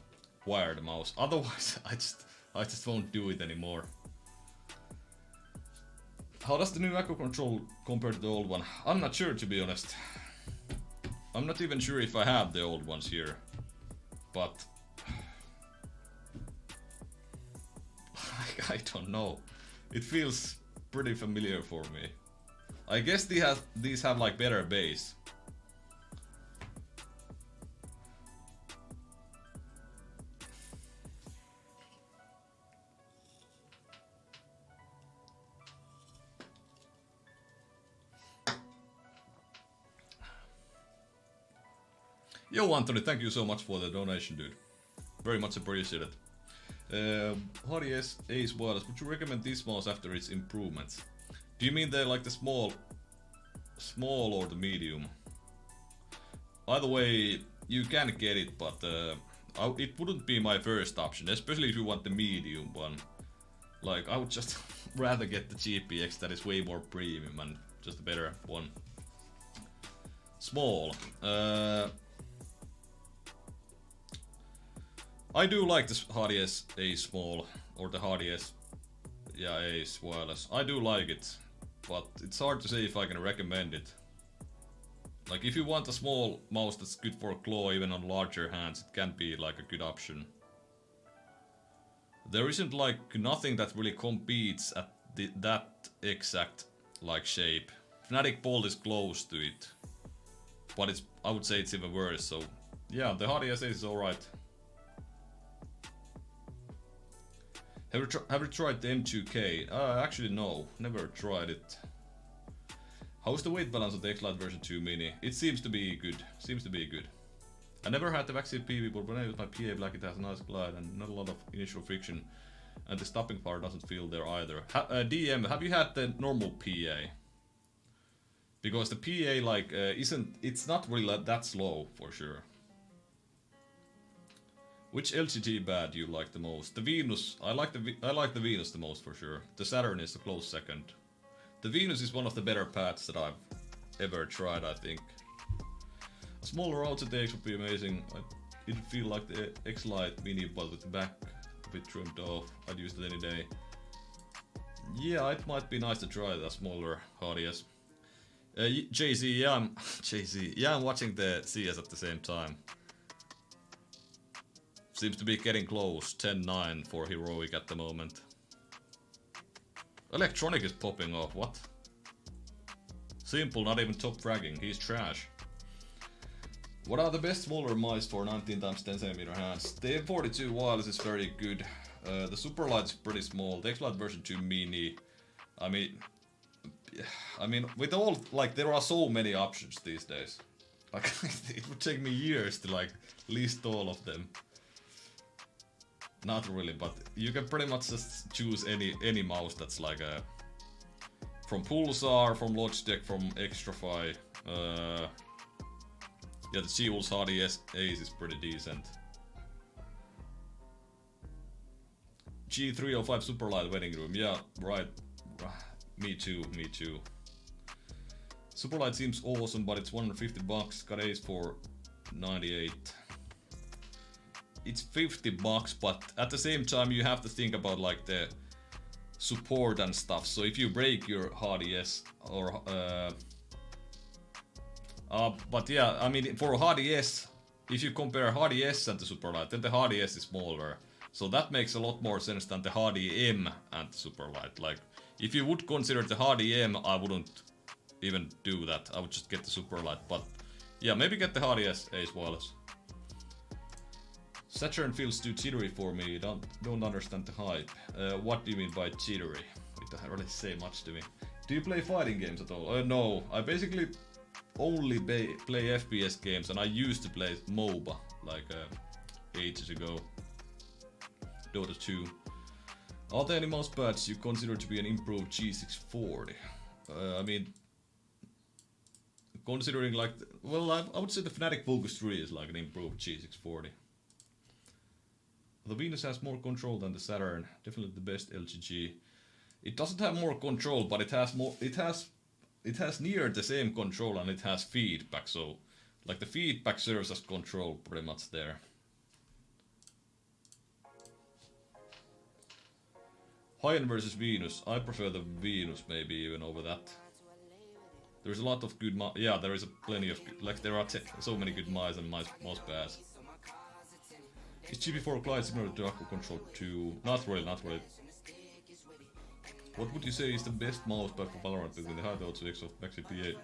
wired mouse. Otherwise, I just won't do it anymore. How does the new Aqua Control compare to the old one? I'm not sure, to be honest. I'm not even sure if I have the old ones here, but I don't know. It feels pretty familiar for me. I guess these have like better bass. Yo Anthony, thank you so much for the donation, dude. Very much appreciated. Hardy Ace Wireless, would you recommend this mouse after its improvements? Do you mean like the small or the medium? Either way, you can get it, but it wouldn't be my first option, especially if you want the medium one. Like, I would just rather get the GPX that is way more premium and just a better one. Small. I do like this Hardy Ace Small, or the Hardy Ace, yeah, Ace Wireless. I do like it, but it's hard to say if I can recommend it. Like, if you want a small mouse that's good for claw even on larger hands, it can be like a good option. There isn't like nothing that really competes at that exact like shape. Fnatic Bolt is close to it, but I would say it's even worse. So yeah, the Hardy Ace is alright. Have you tried the M2K? Actually no, never tried it. How's the weight balance of the X-Lite version 2 Mini? It seems to be good. I never had the vaccine PV, but when I use my PA Black it has a nice glide and not a lot of initial friction. And the stopping power doesn't feel there either. DM, have you had the normal PA? Because the PA like it's not really that slow for sure. Which LCG bad do you like the most? The Venus. I like the Venus the most for sure. The Saturn is a close second. The Venus is one of the better pads that I've ever tried, I think. A smaller outtakes would be amazing. It'd feel like the X-Lite Mini, but with the back a bit trimmed off. I'd use it any day. Yeah, it might be nice to try the smaller RDS. Jay-Z, yeah, I'm watching the CS at the same time. Seems to be getting close. 10-9 for Heroic at the moment. Electronic is popping off, what? Simple, not even top fragging, he's trash. What are the best smaller mice for 19x10cm hands? The M42 wireless is very good. The Superlight is pretty small. The X-Lite version 2 Mini. I mean, with all, like, there are so many options these days. Like, it would take me years to, like, list all of them. Not really, but you can pretty much just choose any mouse that's like a... From Pulsar, from Logitech, from Extrafy. Yeah, the Seawolves RDS Ace is pretty decent. G305 Superlight Wedding Room, yeah, right. Me too. Superlight seems awesome, but it's $150. Got Ace for 98. It's $50, but at the same time you have to think about like the support and stuff. So if you break your RDS or but yeah, I mean for RDS, if you compare RDS and the Superlight, then the RDS is smaller. So that makes a lot more sense than the HDM and the Superlight. Like if you would consider the HDM, I wouldn't even do that. I would just get the Superlight. But yeah, maybe get the RDS Ace wireless. Saturn feels too jittery for me. Don't understand the hype. What do you mean by jittery? It doesn't really say much to me. Do you play fighting games at all? No, I basically only play FPS games, and I used to play MOBA like ages ago. Dota 2. Are there any mouse pads you consider to be an improved G640? I mean, considering like, well, I would say the Fnatic Focus 3 is like an improved G640. The Venus has more control than the Saturn. Definitely the best LGG. It doesn't have more control, but it has more. It has near the same control, and it has feedback. So, like the feedback serves as control pretty much there. High-end versus Venus. I prefer the Venus maybe even over that. There's a lot of good yeah, there is plenty of good, like there are so many good mice and mouse pads. Is GP4 Glide similar to Aqua Control 2? Not really. What would you say is the best mousepad for Valorant between the high dose X of XCPA,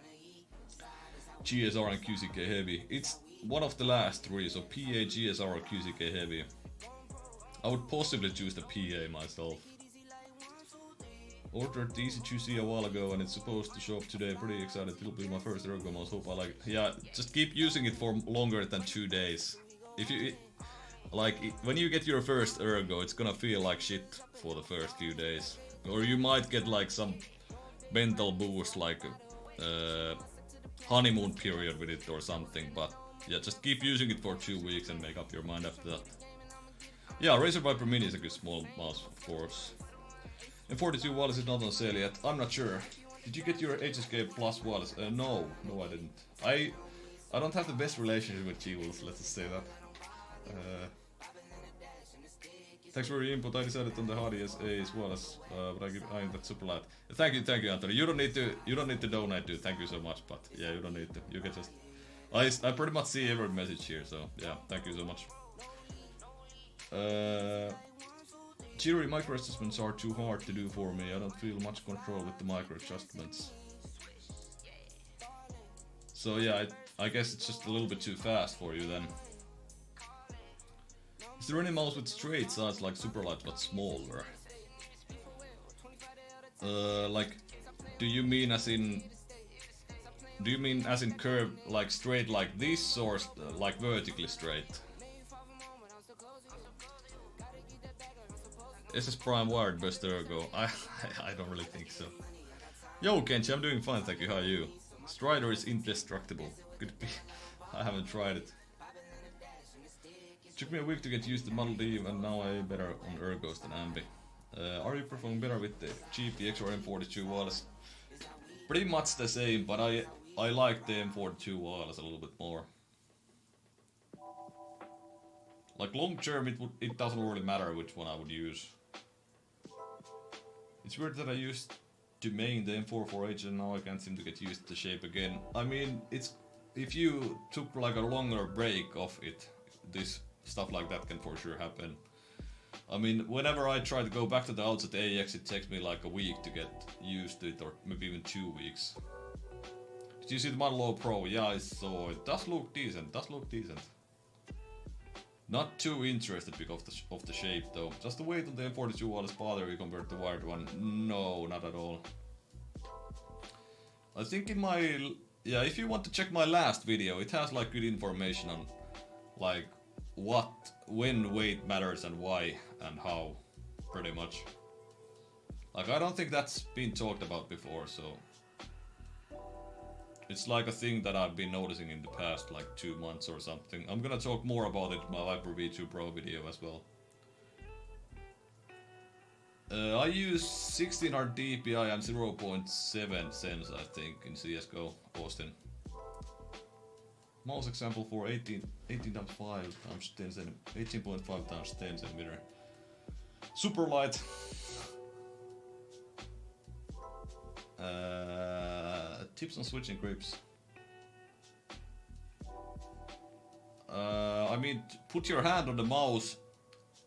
GSR and QCK Heavy? It's one of the last three, so PA, GSR or QCK Heavy. I would possibly choose the PA myself. Ordered the EC2C a while ago and it's supposed to show up today. Pretty excited. It'll be my first ergo mouse. Hope I like it. Yeah, just keep using it for longer than 2 days. If you... when you get your first ergo, it's gonna feel like shit for the first few days. Or you might get like some mental boost, like honeymoon period with it or something. But yeah, just keep using it for 2 weeks and make up your mind after that. Yeah, Razer Viper Mini is a good small mouse, of course. And 42 wireless is not on sale yet. I'm not sure. Did you get your HSK Plus wireless? No, I didn't. I don't have the best relationship with G-Wolves, let's just say that. Thanks for your input. I decided on the RDS Ace wireless, but I ain't that super light. Thank you, Anthony. You don't need to donate, dude. Thank you so much, but yeah, you don't need to. You can just. I pretty much see every message here, so yeah, thank you so much. Jittery micro adjustments are too hard to do for me. I don't feel much control with the micro adjustments. So yeah, I guess it's just a little bit too fast for you then. Is there any mouse with straight sides like Superlight but smaller? Like, do you mean as in curve, like straight like this, or like vertically straight? SS Prime wired best ergo. I don't really think so. Yo Kenchi, I'm doing fine, thank you. How are you? Strider is indestructible. Could be. I haven't tried it. Took me a week to get used to Model D, and now I'm better on ergos than Ambi. Are you performing better with the cheap DX or M42 wireless? Pretty much the same, but I like the M42 wireless a little bit more. Like long term, it doesn't really matter which one I would use. It's weird that I used to main the M44H and now I can't seem to get used to the shape again. I mean, it's if you took like a longer break of it, this stuff like that can for sure happen. I mean, whenever I try to go back to the outset AX, it takes me like a week to get used to it, or maybe even 2 weeks. Did you see the Model O Pro? Yeah, I saw it. Does look decent. Not too interested because of the shape though. Does the weight on the M42 wireless bother you compared to the wired one? No, not at all. I think in my... Yeah, if you want to check my last video, it has like good information on like when weight matters and why and how, pretty much. Like, I don't think that's been talked about before, so... It's like a thing that I've been noticing in the past like 2 months or something. I'm gonna talk more about it in my Viper V2 Pro video as well. I use 16R DPI and 0.7 cents, I think, in CSGO, Austin. Mouse example for 18x5 times 10 cm, 18.5 times 10 cm. Super light. Tips on switching grips. I mean, put your hand on the mouse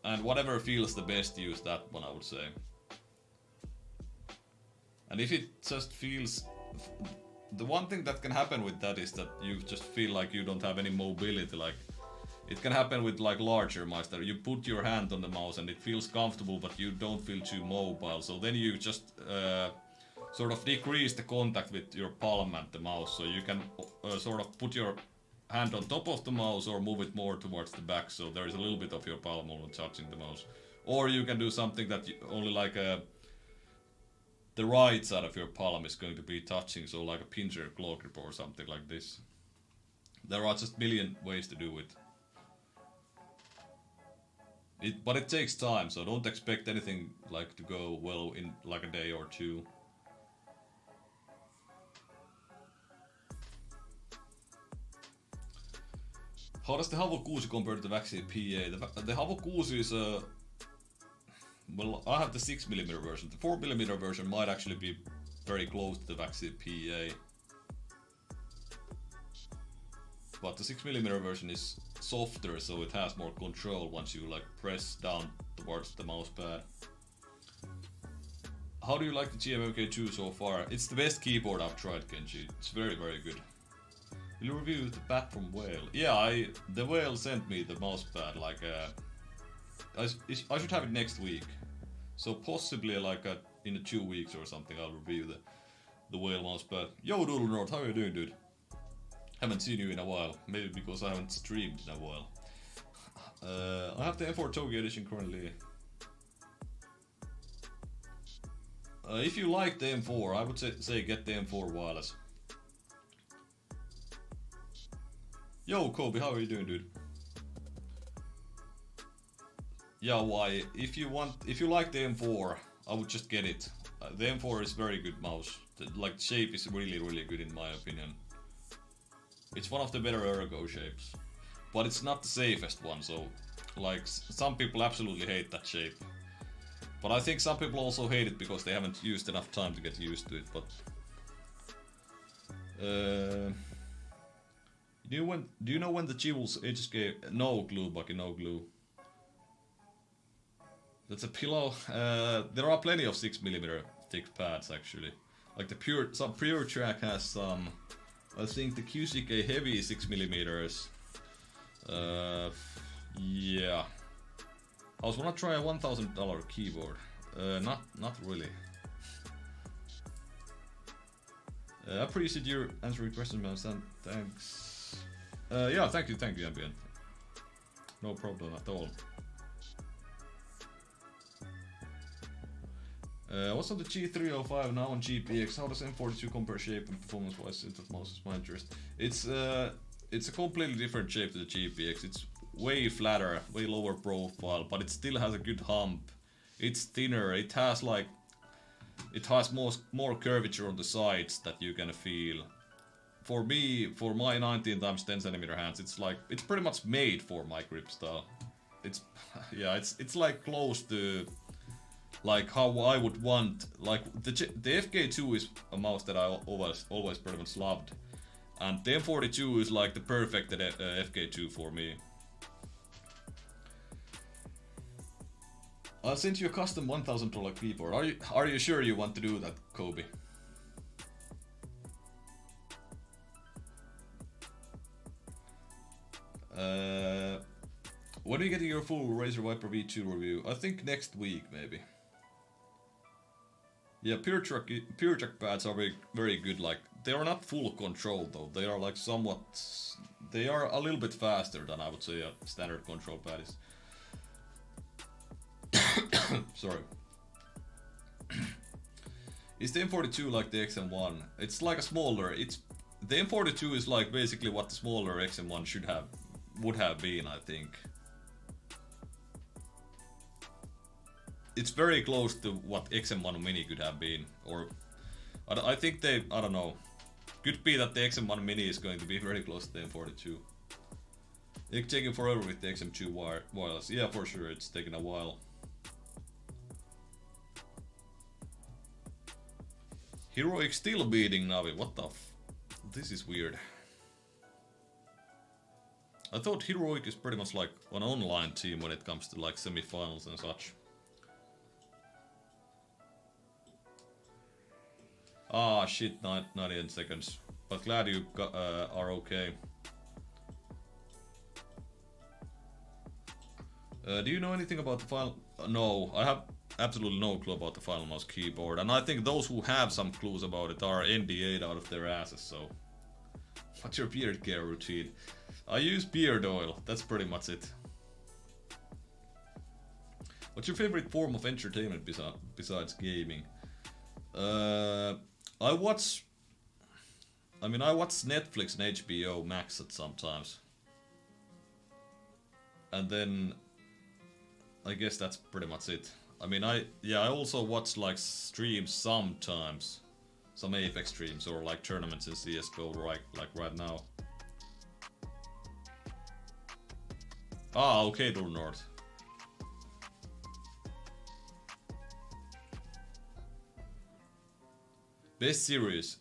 and whatever feels the best, use that one, I would say. And if it just feels... The one thing that can happen with that is that you just feel like you don't have any mobility. Like, it can happen with like larger mice that you put your hand on the mouse and it feels comfortable, but you don't feel too mobile. So then you just sort of decrease the contact with your palm and the mouse. So you can sort of put your hand on top of the mouse or move it more towards the back. So there is a little bit of your palm only touching the mouse. Or you can do something that only like the right side of your palm is going to be touching, so like a pincher claw grip or something like this. There are just a million ways to do it. But it takes time, so don't expect anything like to go well in like a day or two. How does the Havo 6 compare to the Vaxi PA? The Havo 6 is a... Well, I have the 6mm version. The 4mm version might actually be very close to the Vaxi PA. But the 6mm version is softer, so it has more control once you like press down towards the mousepad. How do you like the GMMK2 so far? It's the best keyboard I've tried, Kenji. It's very, very good. Will you review the bat from Whale? Yeah, the Whale sent me the mousepad like I should have it next week. So possibly like in 2 weeks or something I'll review the Whale mousepad. Yo Doodle North, how are you doing, dude? Haven't seen you in a while. Maybe because I haven't streamed in a while. I have the M4 Tokyo edition currently. If you like the M4, I would say get the M4 wireless. Yo Kobe, how are you doing, dude? Yeah, why? If you like the M4, I would just get it. The M4 is very good mouse. The shape is really, really good in my opinion. It's one of the better ergo shapes, but it's not the safest one. So, like, some people absolutely hate that shape. But I think some people also hate it because they haven't used enough time to get used to it. But do you know when the Jewels HSK? No clue, Bucky, no clue. That's a pillow. There are plenty of 6mm thick pads actually. Like some Pure Track has some. I think the QCK Heavy is 6mm. Yeah. I was gonna try a $1,000 keyboard. Not really. I appreciate your answering questions, man. Thanks. Yeah, thank you, Ambient. No problem at all. What's on the G305 now on GPX? How does M42 compare shape and performance-wise? That mouse is my interest. It's a completely different shape to the GPX. It's way flatter, way lower profile, but it still has a good hump. It's thinner. It has more curvature on the sides that you can feel. For me, for my 19x10cm hands, it's pretty much made for my grip style. It's it's like close to like how I would want. Like the FK2 is a mouse that I always pretty much loved, and the M42 is like the perfect FK2 for me. I'll send you a custom $1,000 keyboard. Are you sure you want to do that, Kobe? When are you getting your full Razer Viper V2 review? I think next week, maybe. Yeah, PureTrack pads are very good. Like, they are not full control though. They are like somewhat. They are a little bit faster than I would say a standard control pad is. Sorry. Is the M42 like the XM1? It's like a smaller. The M42 is like basically what the smaller XM1 would have been, I think. It's very close to what XM1 Mini could have been, or I think I don't know. Could be that the XM1 Mini is going to be very close to the M42. It's taking forever with the XM2 wireless. Yeah, for sure, it's taking a while. Heroic still beating Navi. What the this is weird. I thought Heroic is pretty much like an online team when it comes to like semi-finals and such. Ah shit, 98 seconds. But glad you are okay. Do you know anything about the final? No, I have absolutely no clue about the final mouse keyboard, and I think those who have some clues about it are NDA'd out of their asses, so... What's your beard care routine? I use beard oil, that's pretty much it. What's your favorite form of entertainment besides gaming? I watch Netflix and HBO Max at sometimes. And then I guess that's pretty much it. I mean, I also watch like streams sometimes. Some Apex streams or like tournaments in CSGO like right now. Ah, okay, Door North. Best series.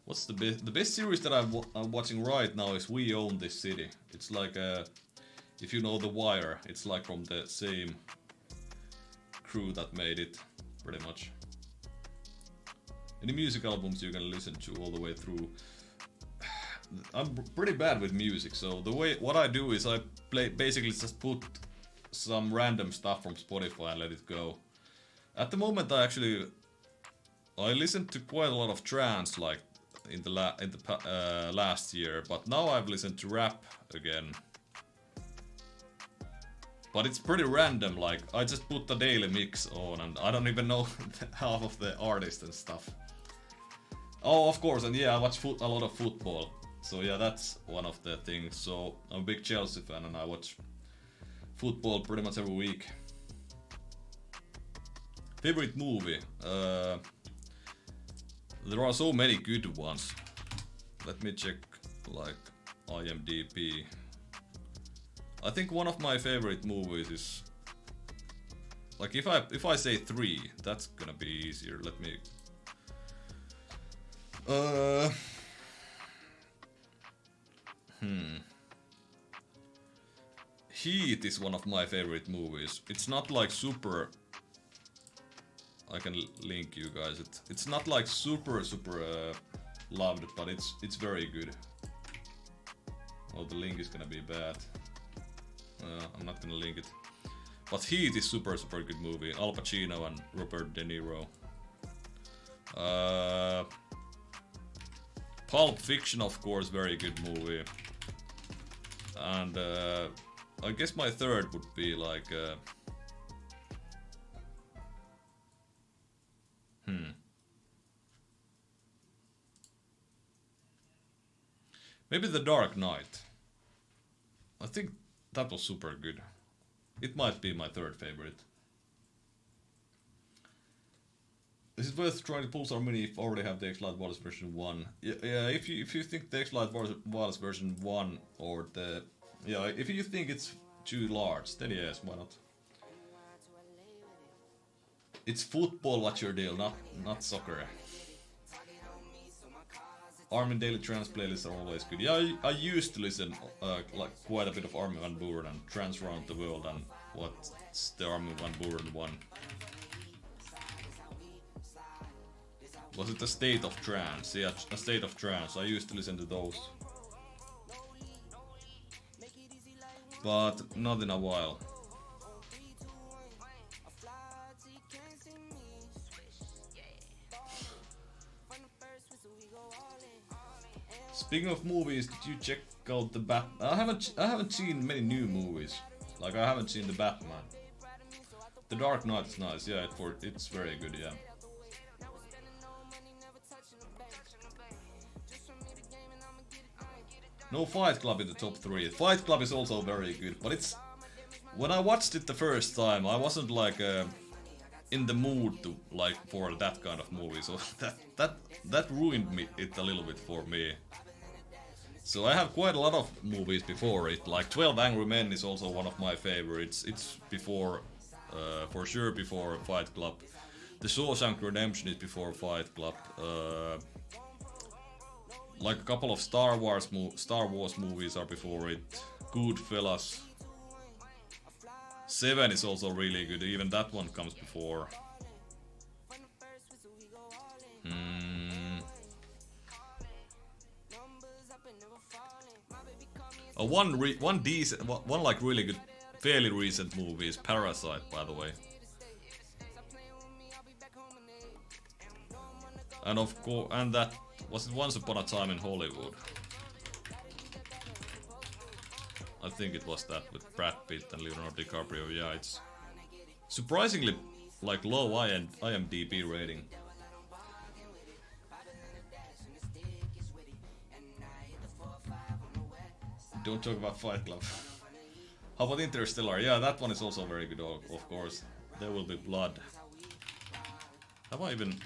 What's the best series that I'm watching right now is We Own This City. It's like if you know The Wire, it's like from the same crew that made it, pretty much. Any music albums you can listen to all the way through? I'm pretty bad with music, so what I do is I basically just put some random stuff from Spotify and let it go. At the moment, I listened to quite a lot of trance, like in the last year, but now I've listened to rap again. But it's pretty random, like I just put the daily mix on and I don't even know half of the artists and stuff. Oh, of course, and yeah, I watch a lot of football. So yeah, that's one of the things. So I'm a big Chelsea fan and I watch football pretty much every week. Favorite movie? There are so many good ones. Let me check like IMDb. I think one of my favorite movies is like if I say 3, that's gonna be easier. Let me Heat is one of my favorite movies. It's not like super. I can link you guys. It's not like super loved, but it's very good. Oh, the link is gonna be bad. I'm not gonna link it. But Heat is super good movie. Al Pacino and Robert De Niro. Pulp Fiction, of course, very good movie. And I guess my third would be like maybe The Dark Knight. I think that was super good. It might be my third favorite. Is it worth trying to pull some mini if you already have the X-Lite Wireless version 1? Yeah, if you think the X-Lite Wireless version 1 or the... Yeah, if you think it's too large, then yes, why not? It's football, what's your deal, not soccer. Armin Daily Trans playlists are always good. Yeah, I used to listen like quite a bit of Armin van Buuren and Trans Around the World and what's the Armin van Buuren one? Was it A State of Trance? Yeah, A State of Trance. I used to listen to those. But not in a while. Speaking of movies, did you check out the I haven't seen many new movies. Like I haven't seen the Batman. The Dark Knight is nice, yeah, it's very good, yeah. No Fight Club in the top 3. Fight Club is also very good, but it's... When I watched it the first time, I wasn't like in the mood to like for that kind of movie, so that ruined it a little bit for me. So I have quite a lot of movies before it, like 12 Angry Men is also one of my favorites. It's before, for sure before Fight Club. The Shawshank Redemption is before Fight Club. Like a couple of Star Wars movies are before it. Goodfellas. 7 is also really good, even that one comes before. One decent, one like really good, fairly recent movie is Parasite, by the way. And of course, and that was it Once Upon a Time in Hollywood. I think it was that with Brad Pitt and Leonardo DiCaprio. Yeah, it's surprisingly like low IMDb rating. Don't talk about Fight Club. How about Interstellar? Yeah, that one is also very good, of course. There Will Be Blood. Have I even...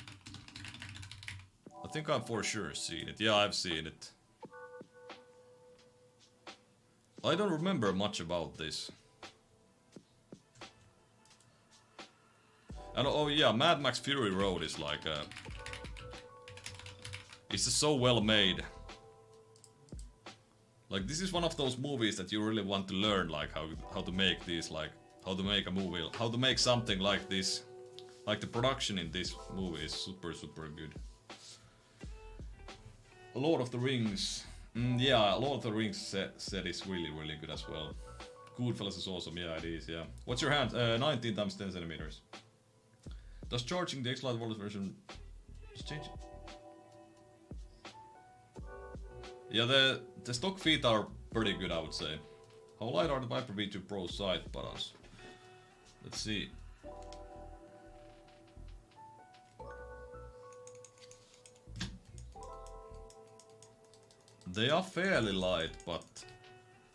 I think I've for sure seen it. Yeah, I've seen it. I don't remember much about this. And oh yeah, Mad Max Fury Road is like it's just so well made. Like this is one of those movies that you really want to learn, like how to make these, like how to make a movie, how to make something like this. Like the production in this movie is super good. Lord of the Rings. Yeah, Lord of the Rings set is really good as well. Goodfellas is awesome, yeah it is, yeah. What's your hand? 19 times 10 centimeters. Does charging the X-Lite Wireless version change it? Yeah, the stock feet are pretty good, I would say. How light are the Viper V2 Pro side buttons? Let's see. They are fairly light, but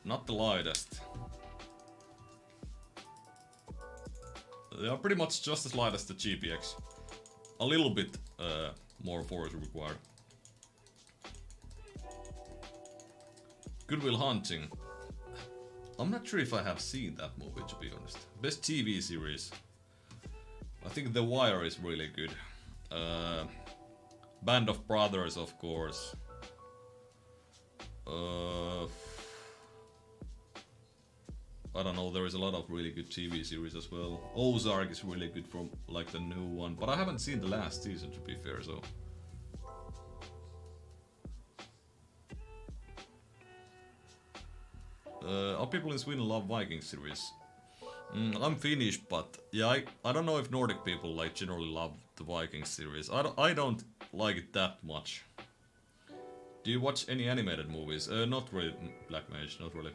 not the lightest. They are pretty much just as light as the GPX. A little bit more force required. Good Will Hunting. I'm not sure if I have seen that movie, to be honest. Best TV series. I think The Wire is really good. Band of Brothers, of course. I don't know, there is a lot of really good TV series as well. Ozark is really good from like the new one, but I haven't seen the last season, to be fair, so. Our people in Sweden love Viking series. I'm Finnish, but yeah, I don't know if Nordic people like generally love the Viking series. I don't like it that much. Do you watch any animated movies? Not really, Black Mage, not really.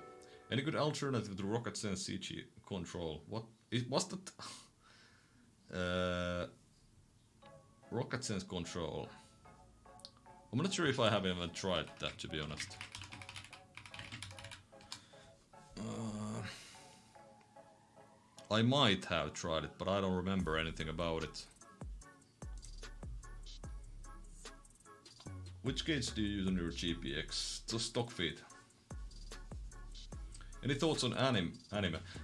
Any good alternative to Rocket Sense CG control? What was that? Rocket Sense control. I'm not sure if I have even tried that, to be honest. I might have tried it, but I don't remember anything about it. Which gauge do you use on your GPX? Just stock feed. Any thoughts on anime?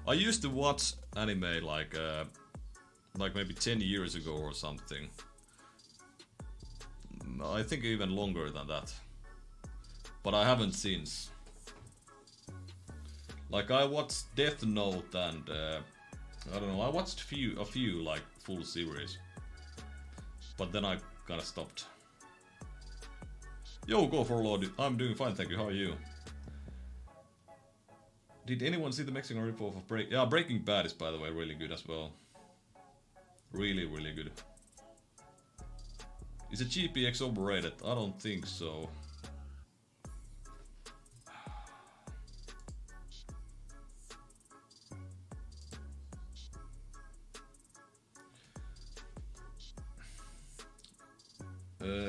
I used to watch anime like maybe 10 years ago or something. I think even longer than that. But I haven't since. Like I watched Death Note and I don't know, I watched a few like full series. But then I kinda stopped. Yo, go for Lord. I'm doing fine, thank you. How are you? Did anyone see the Mexican ripoff of Breaking Bad is, by the way, really good as well. Really, really good. Is a GPX overrated? I don't think so.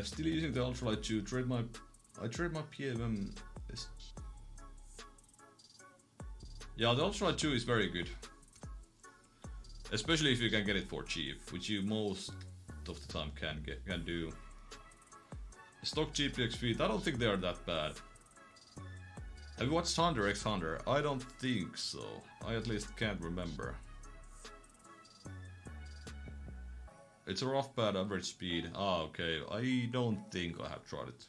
Still using the Ultralight 2. I trade my PMM. Yeah, the Ultralight 2 is very good. Especially if you can get it for cheap, which you most of the time can do. Stock GPX feed, I don't think they are that bad. Have you watched Hunter x Hunter? I don't think so. I at least can't remember. It's a rough bad average speed. Ah, okay. I don't think I have tried it.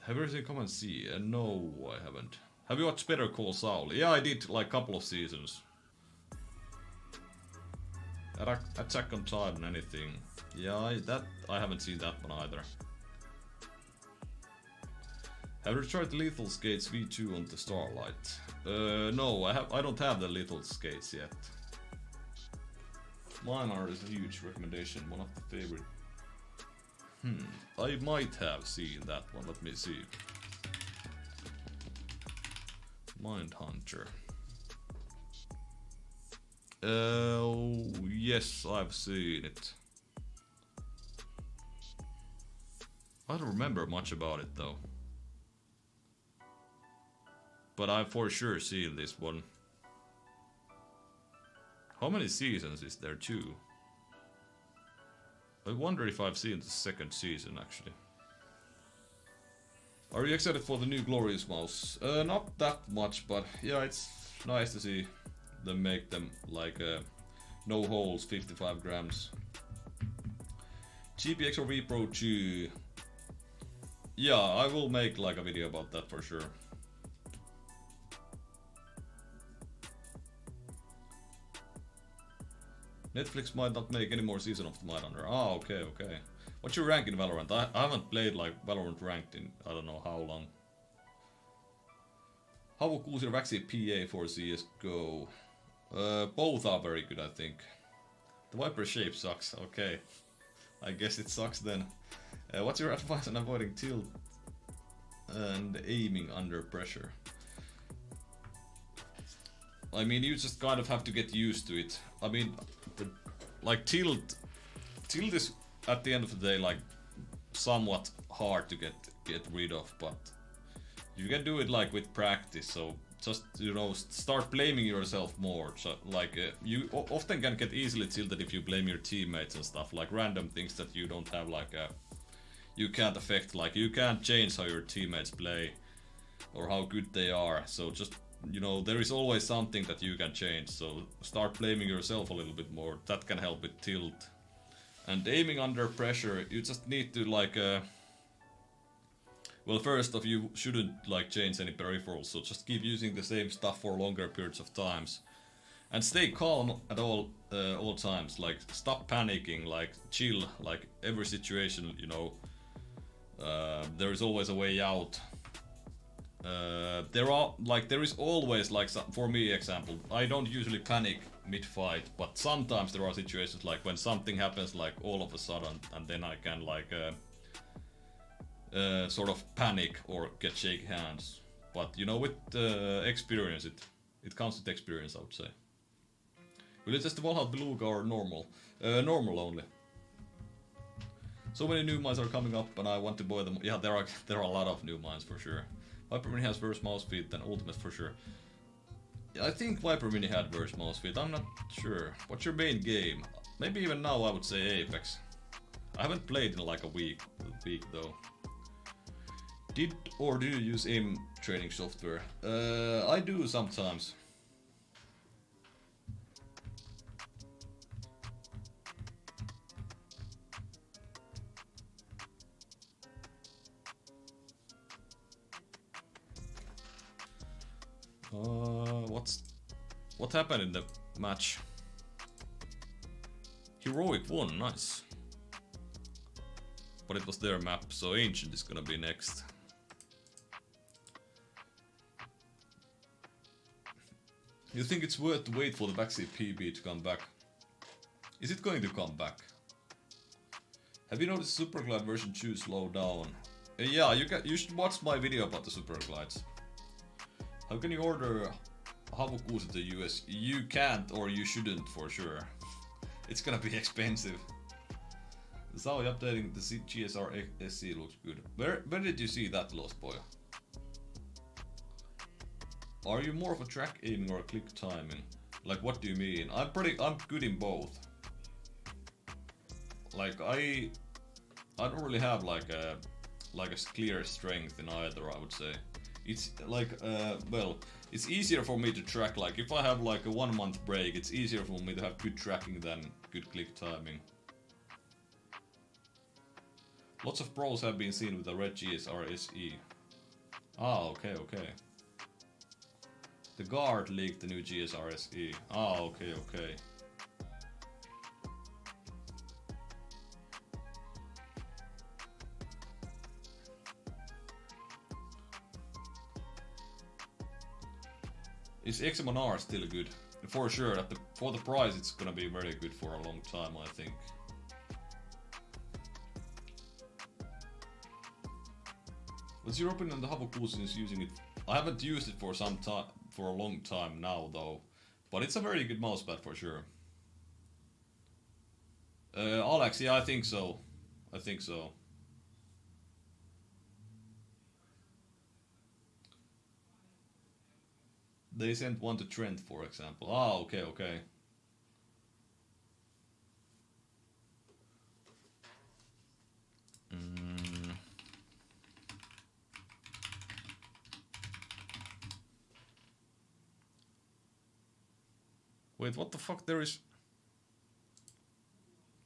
Have you ever seen Come and See? No, I haven't. Have you watched Better Call Saul? Yeah, I did like a couple of seasons. Attack on Titan, anything. Yeah, I haven't seen that one either. Have you tried Lethal Skates V2 on the Starlight? No, I don't have the Lethal Skates yet. Mine are a huge recommendation, one of the favorite. I might have seen that one, let me see. Mindhunter. Oh, yes, I've seen it. I don't remember much about it though. But I've for sure seen this one. How many seasons is there? 2? I wonder if I've seen the second season actually. Are you excited for the new Glorious Mouse? Not that much, but yeah, it's nice to see them make them like no holes, 55 grams. GPX or V Pro 2? Yeah, I will make like a video about that for sure. Netflix might not make any more season of the Mindhunter. Ah, okay. What's your rank in Valorant? I haven't played like Valorant ranked in I don't know how long. How will Kuusir Vaxi PA for CSGO? Both are very good, I think. The Viper shape sucks. Okay, I guess it sucks then. What's your advice on avoiding tilt and aiming under pressure? I mean, you just kind of have to get used to it. I mean, like tilt is at the end of the day like somewhat hard to get rid of, but you can do it like with practice. So just start blaming yourself more. So like you often can get easily tilted if you blame your teammates and stuff, like random things that you don't have like you can't affect. Like you can't change how your teammates play or how good they are. So just there is always something that you can change, so start blaming yourself a little bit more. That can help with tilt. And aiming under pressure, you just need to like well, first off, you shouldn't like change any peripherals, so just keep using the same stuff for longer periods of times. And stay calm at all times, like stop panicking, like chill, like every situation, there is always a way out. there is always like for me example, I don't usually panic mid-fight, but sometimes there are situations like when something happens like all of a sudden, and then I can like sort of panic or get shaky hands. But you know, with experience, it comes with experience, I would say. Will it test the Valhalla Beluga or normal? Normal only. So many new mines are coming up, and I want to buy them. Yeah, there are a lot of new mines for sure. Viper Mini has worse mouse speed than Ultimate for sure. I think Viper Mini had worse mouse speed. I'm not sure. What's your main game? Maybe even now I would say Apex. I haven't played in like a week though. Did or do you use aim training software? I do sometimes. What happened in the match? Heroic won, nice. But it was their map, so Ancient is gonna be next. You think it's worth to wait for the backseat PB to come back? Is it going to come back? Have you noticed Superglide version 2 slow down? Yeah, you should watch my video about the Superglides. How can you order Havoc in the US? You can't, or you shouldn't for sure. It's gonna be expensive. Zoe updating the GSR SC looks good. Where did you see that, Lost Boy? Are you more of a track aiming or a click timing? Like, what do you mean? I'm good in both. Like I don't really have like a clear strength in either, I would say. It's like well, it's easier for me to track, like if I have like a 1 month break, it's easier for me to have good tracking than good click timing. Lots of pros have been seen with the red GSR SE. Ah, okay. The Guard leaked the new GSR SE. Ah, okay. Is XM1R still good? For sure, for the price it's gonna be very good for a long time, I think. What's your opinion on the Havoc since using it? I haven't used it for some time, for a long time now though, but it's a very good mousepad for sure. Alex, yeah, I think so. They sent one to Trent, for example. Ah, okay. Wait, what the fuck? There is...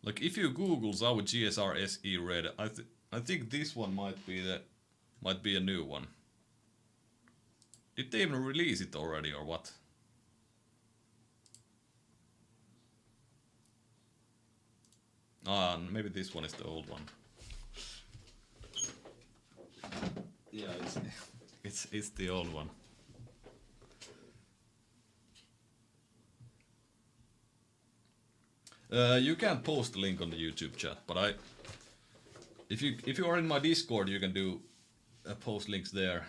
Like, if you Google Zowie GSR SE Red, I think this one might be a new one. Did they even release it already, or what? Ah, maybe this one is the old one. Yeah, it's the old one. You can't post the link on the YouTube chat, but if you are in my Discord, you can do post links there.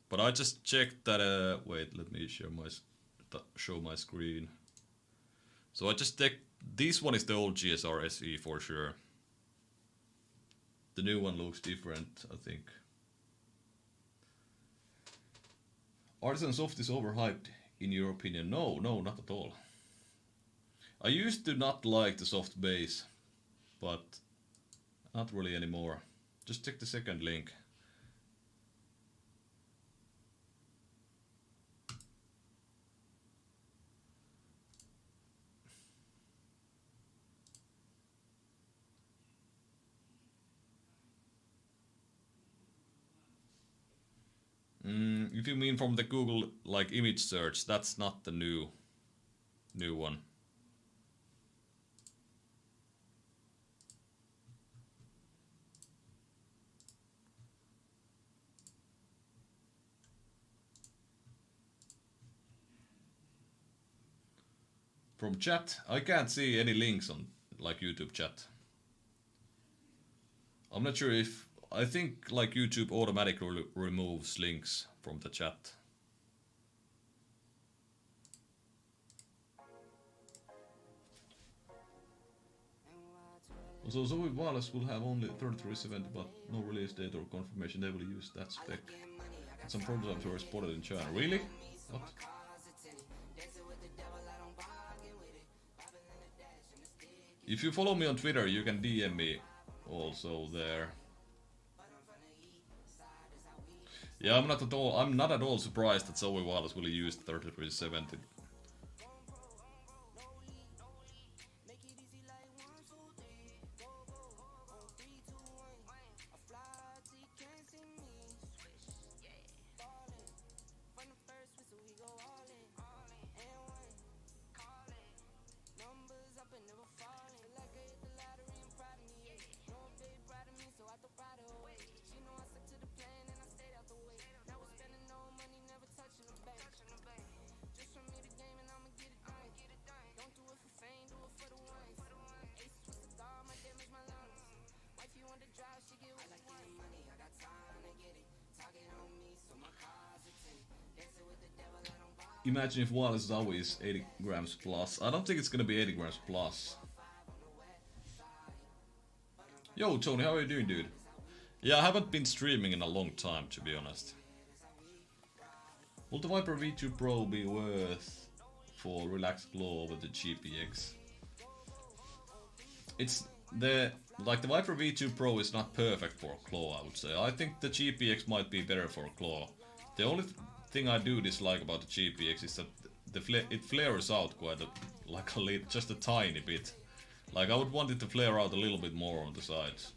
But I just checked that. Wait, let me show my screen. So I just checked. This one is the old GSR SE for sure. The new one looks different, I think. Artisan Soft is overhyped, in your opinion? No, not at all. I used to not like the soft base, but not really anymore. Just check the second link. If you mean from the Google like image search, that's not the new one. From chat, I can't see any links on like YouTube chat. I'm not sure if I think like YouTube automatically removes links from the chat. Also, Zoe Wallace will have only 3370, but no release date or confirmation they will use that spec. And some prototypes were spotted in China. Really? What? If you follow me on Twitter, you can DM me also there. Yeah, I'm not at all surprised that Zoe Wallace will use 3370. Imagine if Wallace is always 80 grams plus. I don't think it's gonna be 80 grams plus. Yo, Tony, how are you doing, dude? Yeah, I haven't been streaming in a long time, to be honest. Will the Viper V2 Pro be worth for relaxed glow with the GPX? It's the Viper V2 Pro is not perfect for claw, I would say. I think the GPX might be better for claw. The only thing I do dislike about the GPX is that it flares out quite just a tiny bit. Like I would want it to flare out a little bit more on the sides.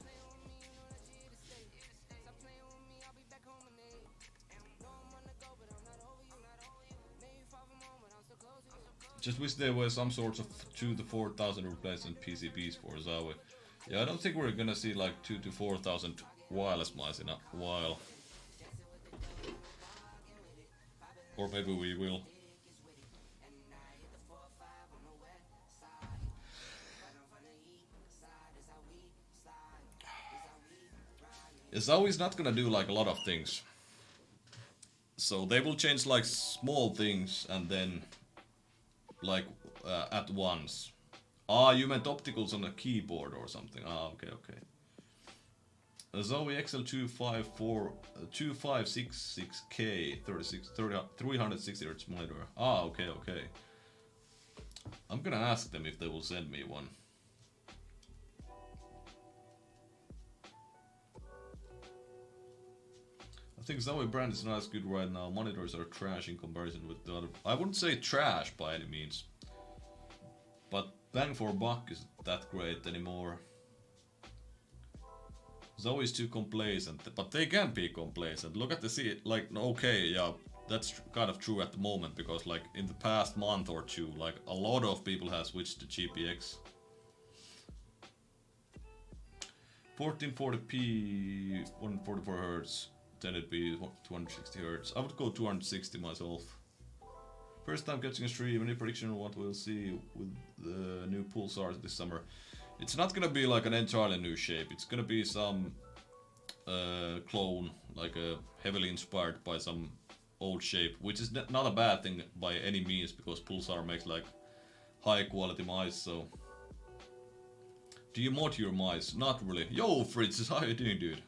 Just wish there were some sorts of 2,000 to 4,000 replacement PCBs for Zoe. Yeah, I don't think we're gonna see like 2,000 to 4,000 wireless mice in a while. Or maybe we will. Zoe's not gonna do like a lot of things. So they will change like small things and then like at once. Ah, you meant opticals on a keyboard or something. Ah, okay. Zoe XL2566K 360Hz monitor. Ah, okay. I'm gonna ask them if they will send me one. I think Zoe brand is not as good right now. Monitors are trash in comparison with the other. I wouldn't say trash by any means, but bang for buck isn't that great anymore. Zoe's too complacent, but they can be complacent. Look at okay, yeah, that's kind of true at the moment because like in the past month or two, like a lot of people have switched to GPX. 1440p, 144 Hz. 1080p, 260 Hz. I would go 260 myself. First time catching a stream. Any prediction on what we'll see with the new pulsars this summer? It's not gonna be like an entirely new shape. It's gonna be some clone, like heavily inspired by some old shape, which is not a bad thing by any means because Pulsar makes like high quality mice. So, do you mod your mice? Not really. Yo, Fritz, how you doing, dude?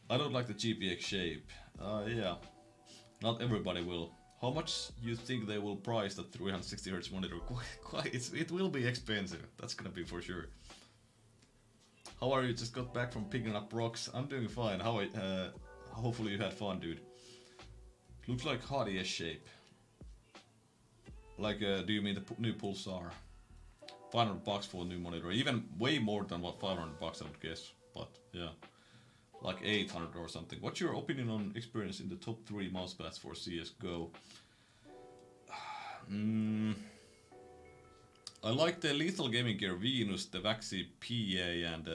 I don't like the GPX shape. Yeah, not everybody will. How much you think they will price the 360 Hz monitor? It will be expensive. That's gonna be for sure. How are you? Just got back from picking up rocks. I'm doing fine. Hopefully you had fun, dude. Looks like Hardy S shape. Like, do you mean the new Pulsar? $500 for a new monitor. Even way more than what $500 I would guess. But yeah. Like 800 or something. What's your opinion on experience in the top 3 mousepads for CSGO? I like the Lethal Gaming Gear Venus, the Vaxi PA, and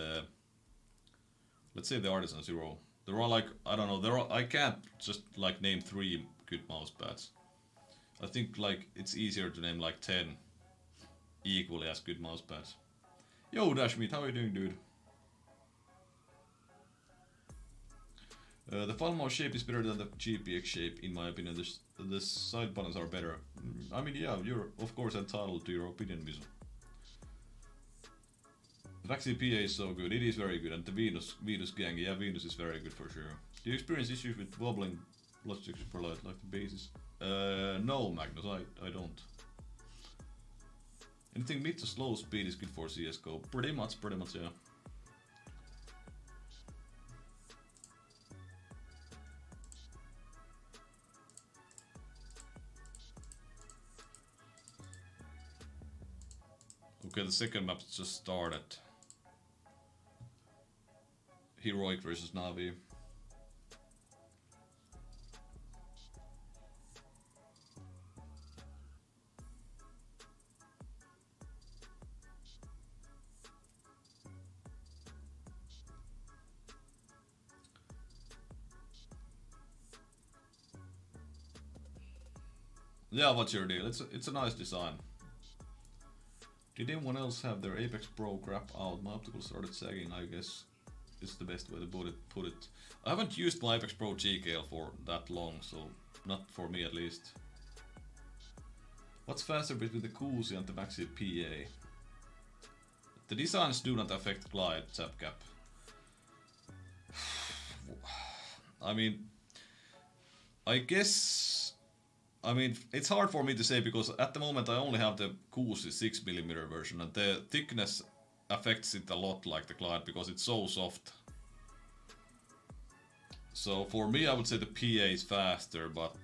let's say the Artisan Zero. There are like, I don't know, I can't just like name 3 good mousepads. I think like it's easier to name like 10 equally as good mousepads. Yo, Dashmeat, how are you doing, dude? The file mouse shape is better than the GPX shape, in my opinion. The side buttons are better. I mean, yeah, you're of course entitled to your opinion, Visu. The Vaxi PA is so good. It is very good, and the Venus gang, yeah, Venus is very good for sure. Do you experience issues with wobbling logistics per light like the bases? No, Magnus, I don't. Anything mid to slow speed is good for CSGO. Pretty much, yeah. Okay, the second map just started. Heroic versus Navi. Yeah, what's your deal? It's a nice design. Did anyone else have their Apex Pro crap out? My optical started sagging, I guess is the best way to put it. I haven't used my Apex Pro GKL for that long, so not for me at least. What's faster between the Kuzi and the Maxi PA? The designs do not affect glide tap gap. I mean, I guess, it's hard for me to say because at the moment I only have the Kuzi 6mm version and the thickness affects it a lot like the glide because it's so soft. So for me I would say the PA is faster, but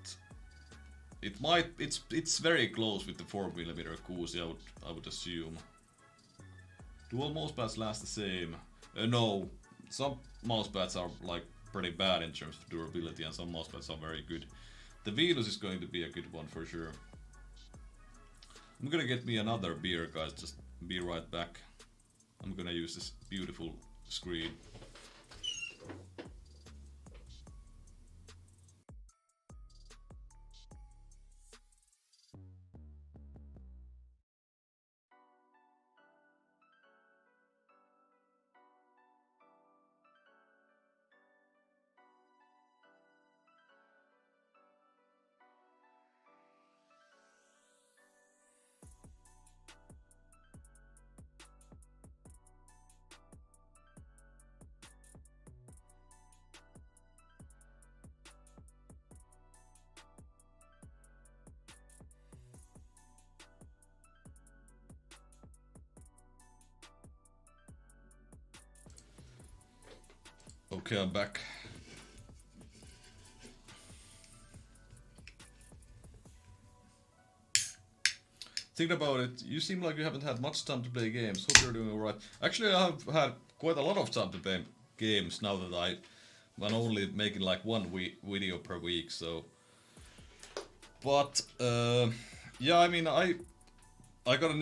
it's very close with the 4mm Kuzi, I would assume. Do all mousepads last the same? No, some mousepads are like pretty bad in terms of durability and some mousepads are very good. The Venus is going to be a good one for sure. I'm gonna get me another beer, guys, just be right back. I'm gonna use this beautiful screen. Okay, I'm back. Thinking about it, you seem like you haven't had much time to play games. Hope you're doing alright. Actually, I have had quite a lot of time to play games now that I'm only making like one video per week, so... But, yeah, I mean, I got a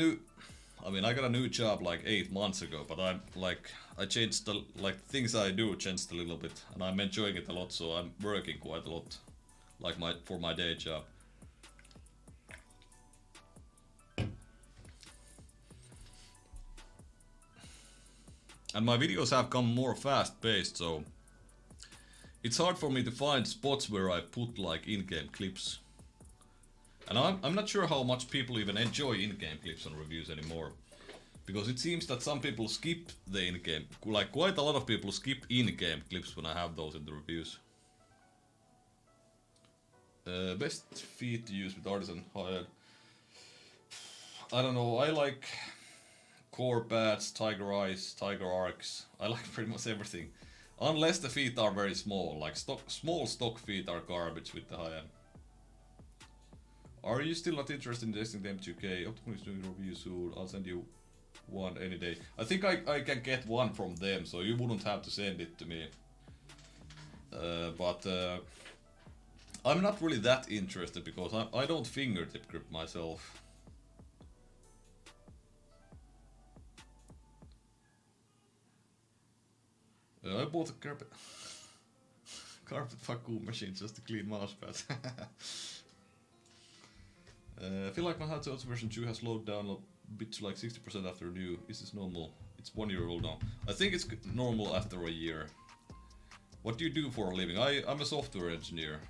new job like 8 months ago, but I changed the things I do changed a little bit, and I'm enjoying it a lot. So I'm working quite a lot, for my day job. And my videos have come more fast-paced, so it's hard for me to find spots where I put like in-game clips. And I'm not sure how much people even enjoy in-game clips on reviews anymore. Because it seems that some people skip the in-game, like quite a lot of people skip in-game clips when I have those in the reviews. Best feed to use with Artisan high-end. I don't know, I like core pads, TigerArcs. I like pretty much everything. Unless the feet are very small, like small stock feet are garbage with the high-end. Are you still not interested in testing the M2K? Optimus is doing reviews soon. I'll send you one any day. I think I can get one from them, so you wouldn't have to send it to me. But I'm not really that interested because I don't fingertip grip myself. I bought a carpet vacuum machine just to clean mousepads. I feel like my headset version 2 has slowed down a bit to like 60% after new. Is this normal? It's 1 year old now. I think it's normal after a year. What do you do for a living? I'm a software engineer.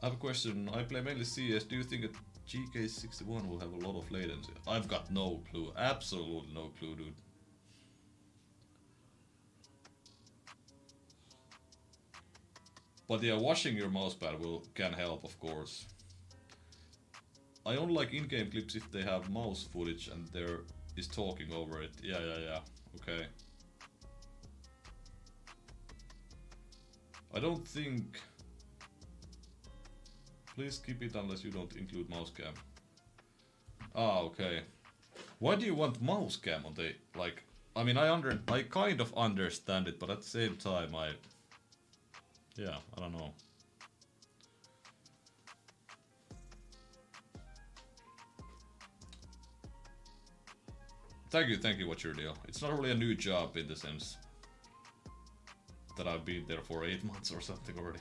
I have a question. I play mainly CS. Do you think a GK61 will have a lot of latency? I've got no clue. Absolutely no clue, dude. But yeah, washing your mousepad can help, of course. I only like in-game clips if they have mouse footage and there is talking over it. Yeah. Okay. I don't think... Please keep it unless you don't include mouse cam. Ah, okay. Why do you want mouse cam on the... Like... I mean, I kind of understand it, but at the same time yeah, I don't know. Thank you, what's your deal? It's not really a new job in the sense that I've been there for 8 months or something already.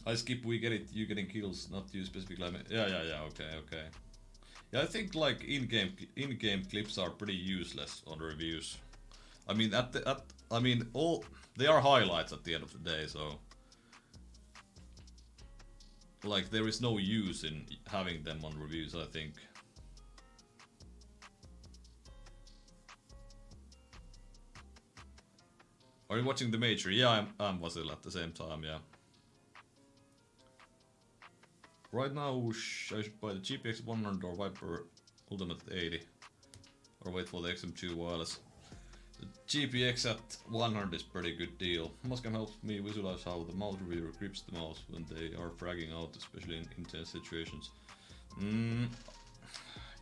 I skip, we get it, you getting kills, not you specifically. Yeah, okay. Yeah, I think like in-game clips are pretty useless on reviews. I mean, they are highlights at the end of the day, so like there is no use in having them on reviews, I think. Are you watching The Major? Yeah, I'm Vasil at the same time, yeah. Right now, I should buy the GPX 100 or Viper Ultimate 80. Or wait for the XM2 wireless. The GPX at 100 is pretty good deal. Mousecam helps me visualize how the mouse reviewer grips the mouse when they are fragging out, especially in intense situations.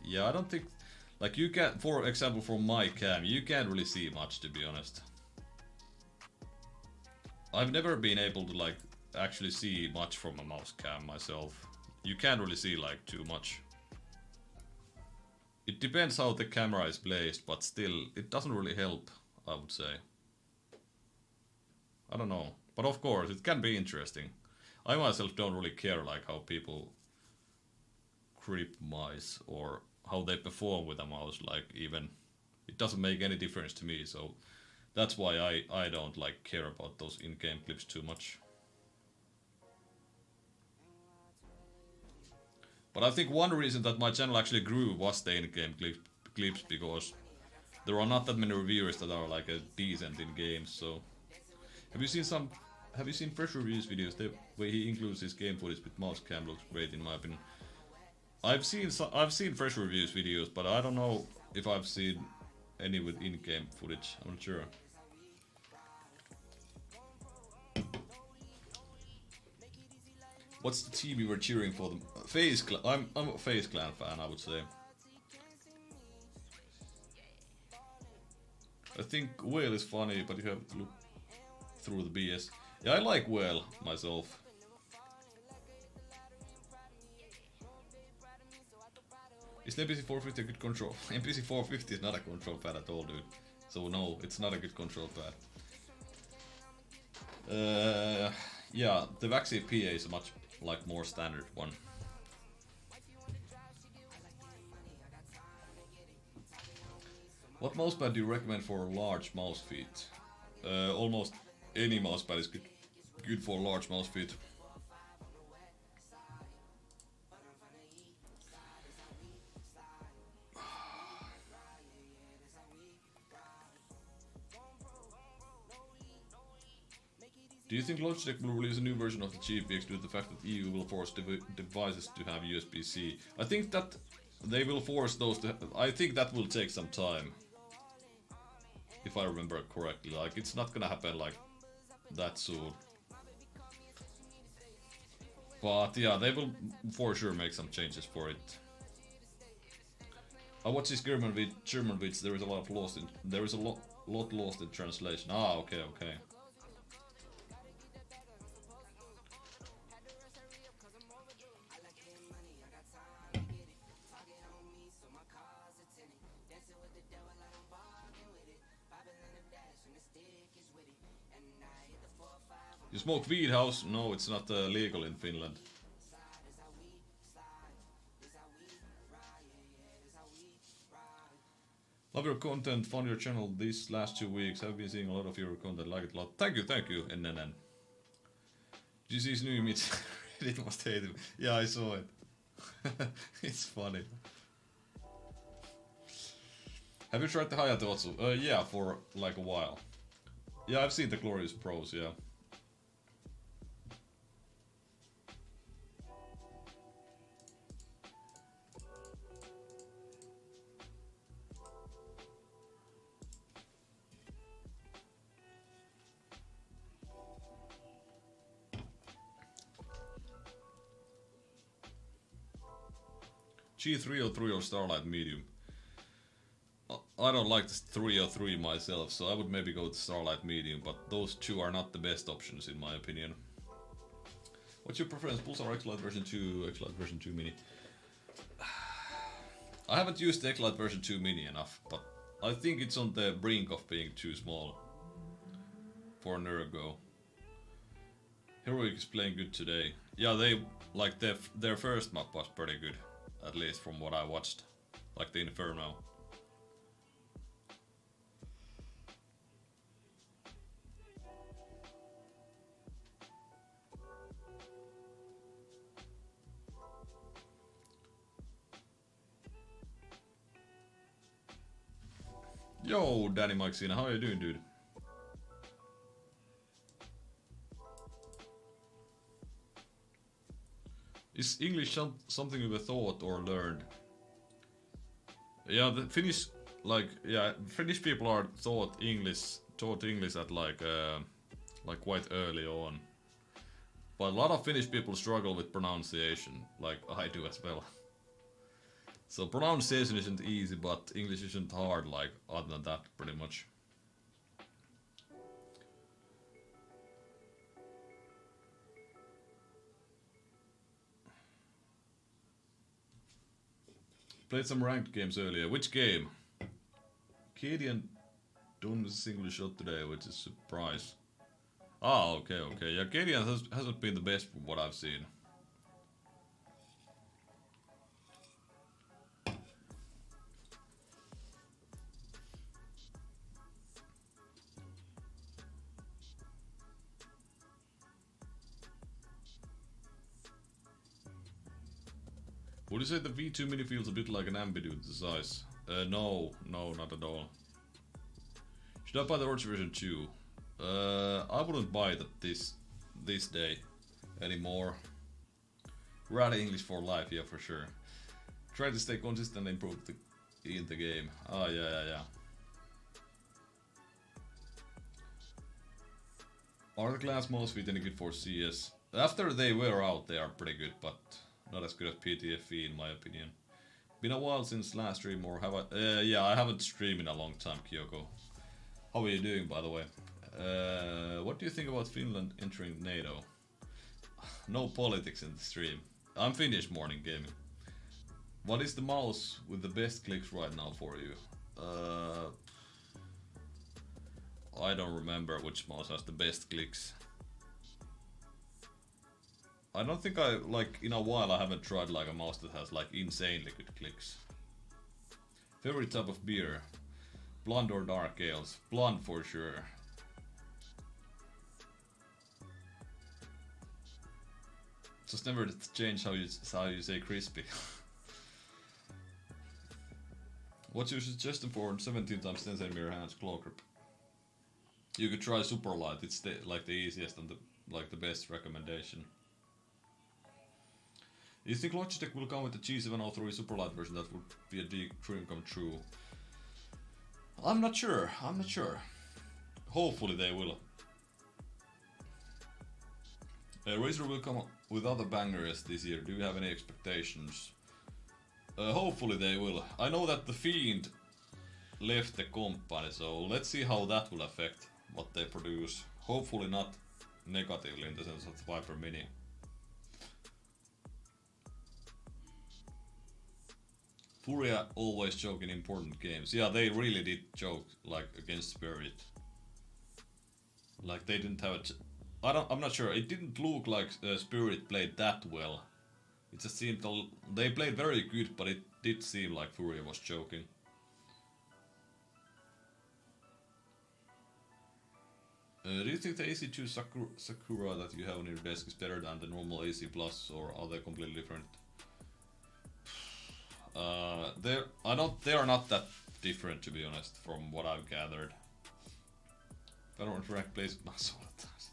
Yeah, I don't think... Like you can, for example, from my cam, you can't really see much, to be honest. I've never been able to like actually see much from a mouse cam myself. You can't really see like too much. It depends how the camera is placed, but still, it doesn't really help, I would say. I don't know, but of course, it can be interesting. I myself don't really care like how people grip mice or how they perform with a mouse, like even, it doesn't make any difference to me, so that's why I don't like care about those in-game clips too much. But I think one reason that my channel actually grew was the in-game clips, because there are not that many reviewers that are like decent in games. So, have you seen Fresh Reviews videos? The way he includes his game footage with mouse cam looks great in my opinion. I've seen Fresh Reviews videos, but I don't know if I've seen any with in-game footage. I'm not sure. What's the team you were cheering for? FaZe Clan. I'm a FaZe Clan fan, I would say. I think Whale is funny, but you have to look through the BS. Yeah, I like Whale myself. Is the MPC 450 a good control? MPC 450 is not a control pad at all, dude. So no, it's not a good control pad. Yeah, the Vaxi PA is a much like more standard one. What mousepad do you recommend for large mouse feet? Almost any mousepad is good for large mouse feet. Do you think Logitech will release a new version of the GPX due to the fact that EU will force devices to have USB-C? I think that they will force those to... I think that will take some time. If I remember correctly, like it's not gonna happen like that soon. But yeah, they will for sure make some changes for it. I watched this German vids, there is a lot lost in translation. Ah, okay. You smoke weed house? No, it's not legal in Finland. Love your content, found your channel these last 2 weeks. I've been seeing a lot of your content, like it a lot. Thank you, NNN. Did you see his new image? It must hate him. Yeah, I saw it. It's funny. Have you tried the Hayato also? Yeah, for like a while. Yeah, I've seen the Glorious Pros, yeah. G303 or Starlight Medium. I don't like the 303 myself, so I would maybe go with Starlight Medium, but those two are not the best options in my opinion. What's your preference? Pulsar X-Lite version 2, X-Lite version 2 Mini? I haven't used the X-Lite version 2 Mini enough, but I think it's on the brink of being too small for an ergo. Heroic is playing good today. Yeah, they like their first map was pretty good, at least from what I watched, like the Inferno. Yo, Danny Maxina, how are you doing, dude? Is English something you have thought or learned? Yeah, the Finnish, like, yeah, Finnish people are taught English at like quite early on. But a lot of Finnish people struggle with pronunciation, like I do as well. So pronunciation isn't easy, but English isn't hard, like, other than that, pretty much. Played some ranked games earlier. Which game? Cadian done a single shot today, which is a surprise. Ah, okay. Yeah, Cadian hasn't been the best from what I've seen. Would you say the V2 Mini feels a bit like an Ambi due to the size? No, not at all. Should I buy the Orchard version 2? I wouldn't buy that this day anymore. Rather English for life, yeah, for sure. Try to stay consistent and improve in the game. Ah, yeah. Are the glass mouse feet any good for CS? After they wear out, they are pretty good, but not as good as PTFE in my opinion. Been a while since last stream, or have I? Yeah, I haven't streamed in a long time, Kyoko. How are you doing, by the way? What do you think about Finland entering NATO? No politics in the stream. I'm Finnish morning gaming. What is the mouse with the best clicks right now for you? I don't remember which mouse has the best clicks. I don't think in a while I haven't tried like a mouse that has like insanely good clicks. Favorite type of beer? Blonde or dark ales? Blonde for sure. Just never change how you say crispy. What's your suggestion for 17 times 10 cm hands claw grip? You could try super light. It's the easiest and the best recommendation. You think Logitech will come with the G703 Superlight version? That would be a dream come true. I'm not sure. Hopefully they will. Razer will come up with other bangers this year. Do you have any expectations? Hopefully they will. I know that the Fiend left the company, so let's see how that will affect what they produce. Hopefully not negatively in the sense of the Viper Mini. Furia always choke in important games. Yeah, they really did choke, like, against Spirit. Like, they didn't have I'm not sure. It didn't look like Spirit played that well. It just seemed they played very good, but it did seem like Furia was choking. Do you think the AC2 Sakura that you have on your desk is better than the normal AC Plus, or are they completely different? They are not that different, to be honest, from what I've gathered. I don't interact place with my solar times.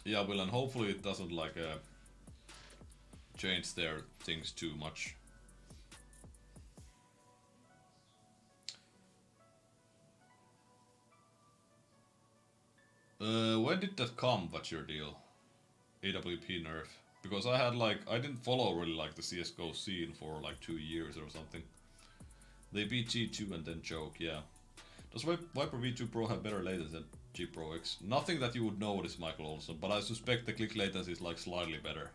Yeah, well, and hopefully it doesn't like change their things too much. When did that come? What's your deal? AWP nerf. Because I didn't follow really like the CSGO scene for like 2 years or something. They beat G2 and then choke, yeah. Does Viper V2 Pro have better latency than G Pro X? Nothing that you would notice, Michael Olson, but I suspect the click latency is like slightly better.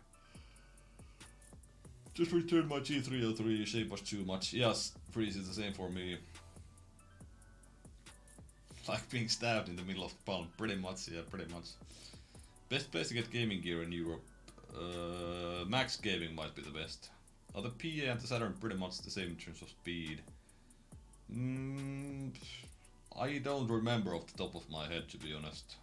Just returned my G303, shape was too much. Yes, freeze is the same for me. Like being stabbed in the middle of the pound, pretty much, yeah, pretty much. Best place to get gaming gear in Europe. Max Gaming might be the best. Are the PA and the Saturn pretty much the same in terms of speed? I don't remember off the top of my head, to be honest.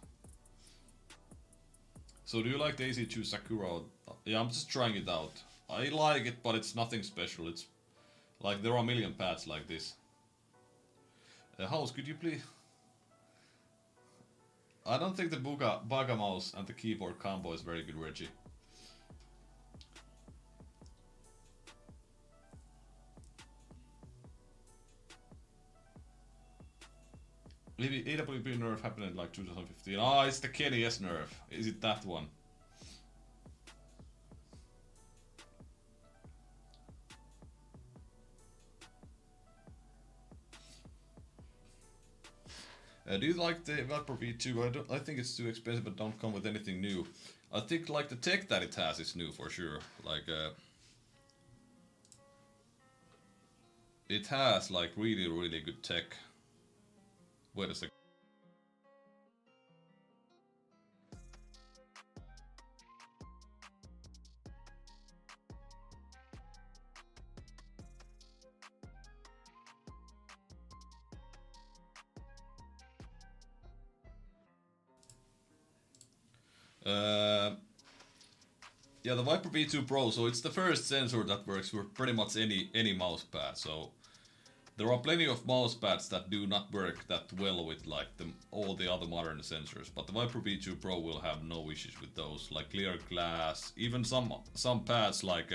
So do you like the AC2 Sakura? Yeah, I'm just trying it out. I like it, but it's nothing special. It's like there are a million pads like this. House, could you please? I don't think the Baga mouse and the keyboard combo is very good, Reggie. AWP nerf happened in like 2015. Ah, it's the Kenny S nerf. Is it that one? Do you like the Viper V2? I think it's too expensive, but don't come with anything new. I think like the tech that it has is new for sure. Like it has like really good tech. Wait a second. Yeah, the Viper V2 Pro, so it's the first sensor that works with pretty much any mouse pad. So there are plenty of mouse pads that do not work that well with like all the other modern sensors, but the Viper V2 Pro will have no issues with those, like clear glass, even some pads like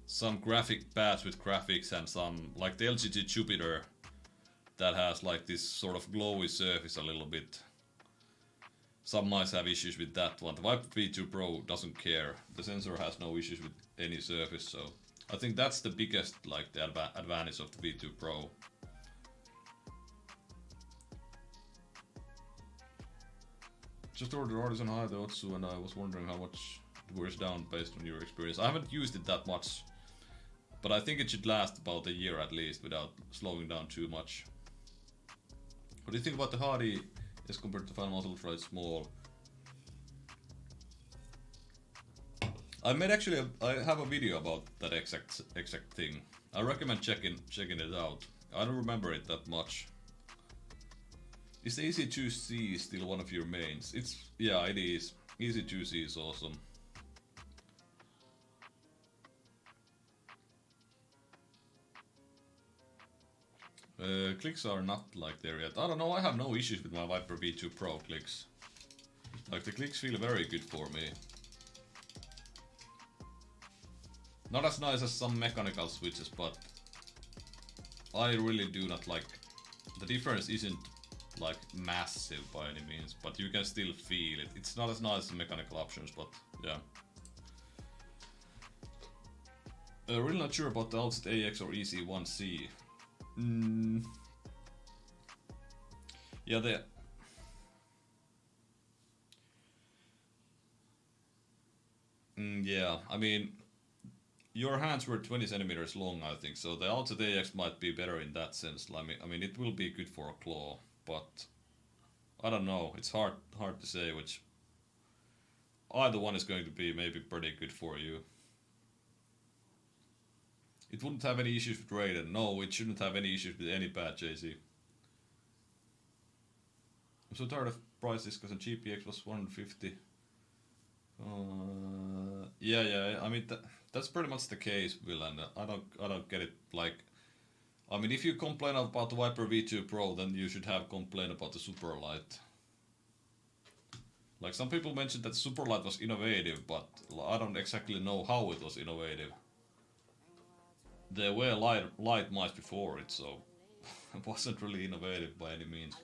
some graphic pads with graphics, and some like the LG Jupiter that has like this sort of glowy surface a little bit. Some mice have issues with that one. The Viper V2 Pro doesn't care. The sensor has no issues with any surface, so I think that's the biggest like the advantage of the V2 Pro. Just ordered Artisan High the Otsu, and I was wondering how much it wears down based on your experience. I haven't used it that much, but I think it should last about a year at least without slowing down too much. What do you think about the Hardy as compared to Final Mouse Ultra? It's small. I have a video about that exact thing. I recommend checking it out. I don't remember it that much. Is the EC2C still one of your mains? Yeah, it is. EC2C is awesome. Clicks are not like there yet. I don't know, I have no issues with my Viper V2 Pro clicks. Like the clicks feel very good for me. Not as nice as some mechanical switches, but I really do not like. The difference isn't like massive by any means, but you can still feel it. It's not as nice as mechanical options, but yeah. Really not sure about the Outset AX or EC1C. Yeah, yeah, I mean, your hands were 20 centimeters long, I think, so the Outset AX might be better in that sense. I mean, it will be good for a claw, but I don't know. It's hard to say which. Either one is going to be maybe pretty good for you. It wouldn't have any issues with Raiden. No, it shouldn't have any issues with any pad, JC. I'm so tired of price discussion. GPX was 150. Yeah. I mean that's pretty much the case, Will, and I don't get it. Like, I mean, if you complain about the Viper V2 Pro, then you should have complained about the Superlight. Like, some people mentioned that Superlight was innovative, but I don't exactly know how it was innovative. There were light mice before it, so it wasn't really innovative by any means.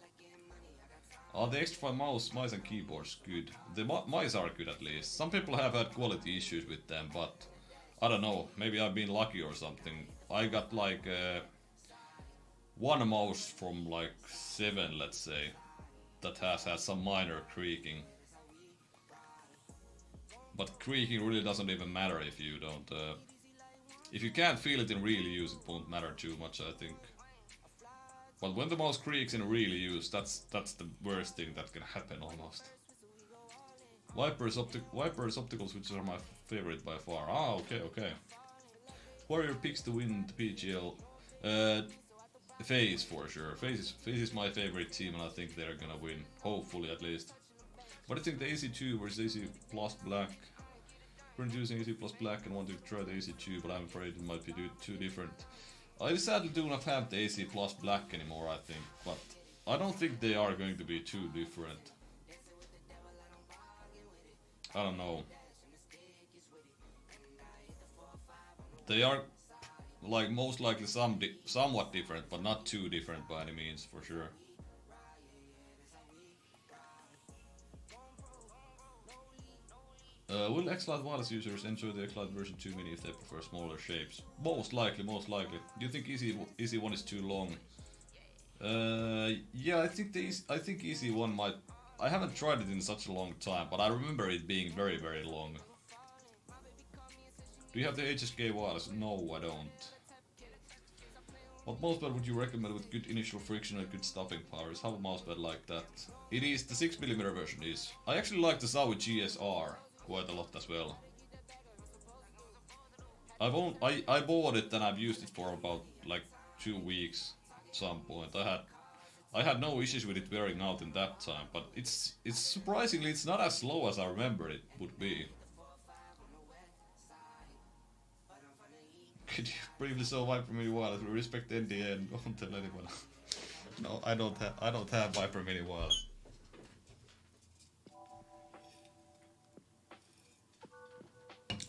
Are the extra mice and keyboards good? The mice are good, at least. Some people have had quality issues with them, but I don't know, maybe I've been lucky or something. I got like one mouse from like 7, let's say, that has had some minor creaking. But creaking really doesn't even matter if you don't... if you can't feel it in real use, it won't matter too much, I think. But when the mouse creaks in real use, that's the worst thing that can happen almost. Viper's optical switches are my favorite by far. Ah, okay. Who are your picks to win the PGL? FaZe for sure. FaZe is my favorite team, and I think they're gonna win. Hopefully, at least. What do you think the AC2 versus AC Plus Black? Currently using AC Plus Black and want to try the AC2, but I'm afraid it might be too different. I sadly do not have the AC Plus Black anymore, I think, but I don't think they are going to be too different. I don't know. They are, like, most likely somewhat different, but not too different by any means, for sure. Will X-Lite wireless users enjoy the X-Lite version 2 mini if they prefer smaller shapes? Most likely. Do you think Easy 1 is too long? Yeah, I think Easy 1 might... I haven't tried it in such a long time, but I remember it being very, very long. Do you have the HSK wireless? No, I don't. What mousepad would you recommend with good initial friction and good stopping powers? How a mousepad like that? It is, the 6mm version is. I actually like the Zowie GSR quite a lot as well. I bought it and I've used it for about like 2 weeks at some point. I had no issues with it wearing out in that time, but it's surprisingly it's not as slow as I remember it would be. Could you briefly show Viper Mini wireless? We respect the NDA and don't tell anyone. No, I don't have Viper Mini wireless.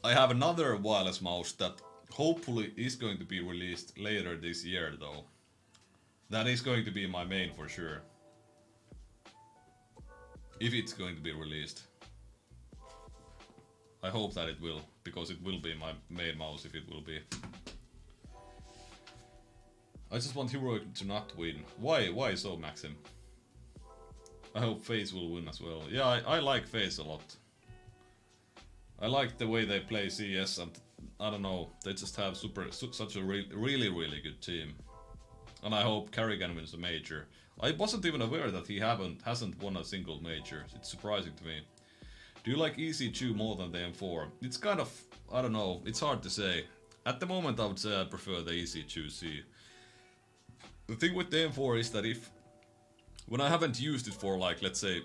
I have another wireless mouse that hopefully is going to be released later this year, though. That is going to be my main for sure. If it's going to be released. I hope that it will, because it will be my main mouse if it will be. I just want Heroic to not win. Why so, Maxim? I hope FaZe will win as well. Yeah, I like FaZe a lot. I like the way they play CS, and I don't know, they just have such a really good team. And I hope Carrigan wins the major. I wasn't even aware that he hasn't won a single major. It's surprising to me. Do you like EC2 more than the M4? It's kind of, I don't know, it's hard to say. At the moment I would say I prefer the EC2C. The thing with the M4 is that when I haven't used it for like, let's say,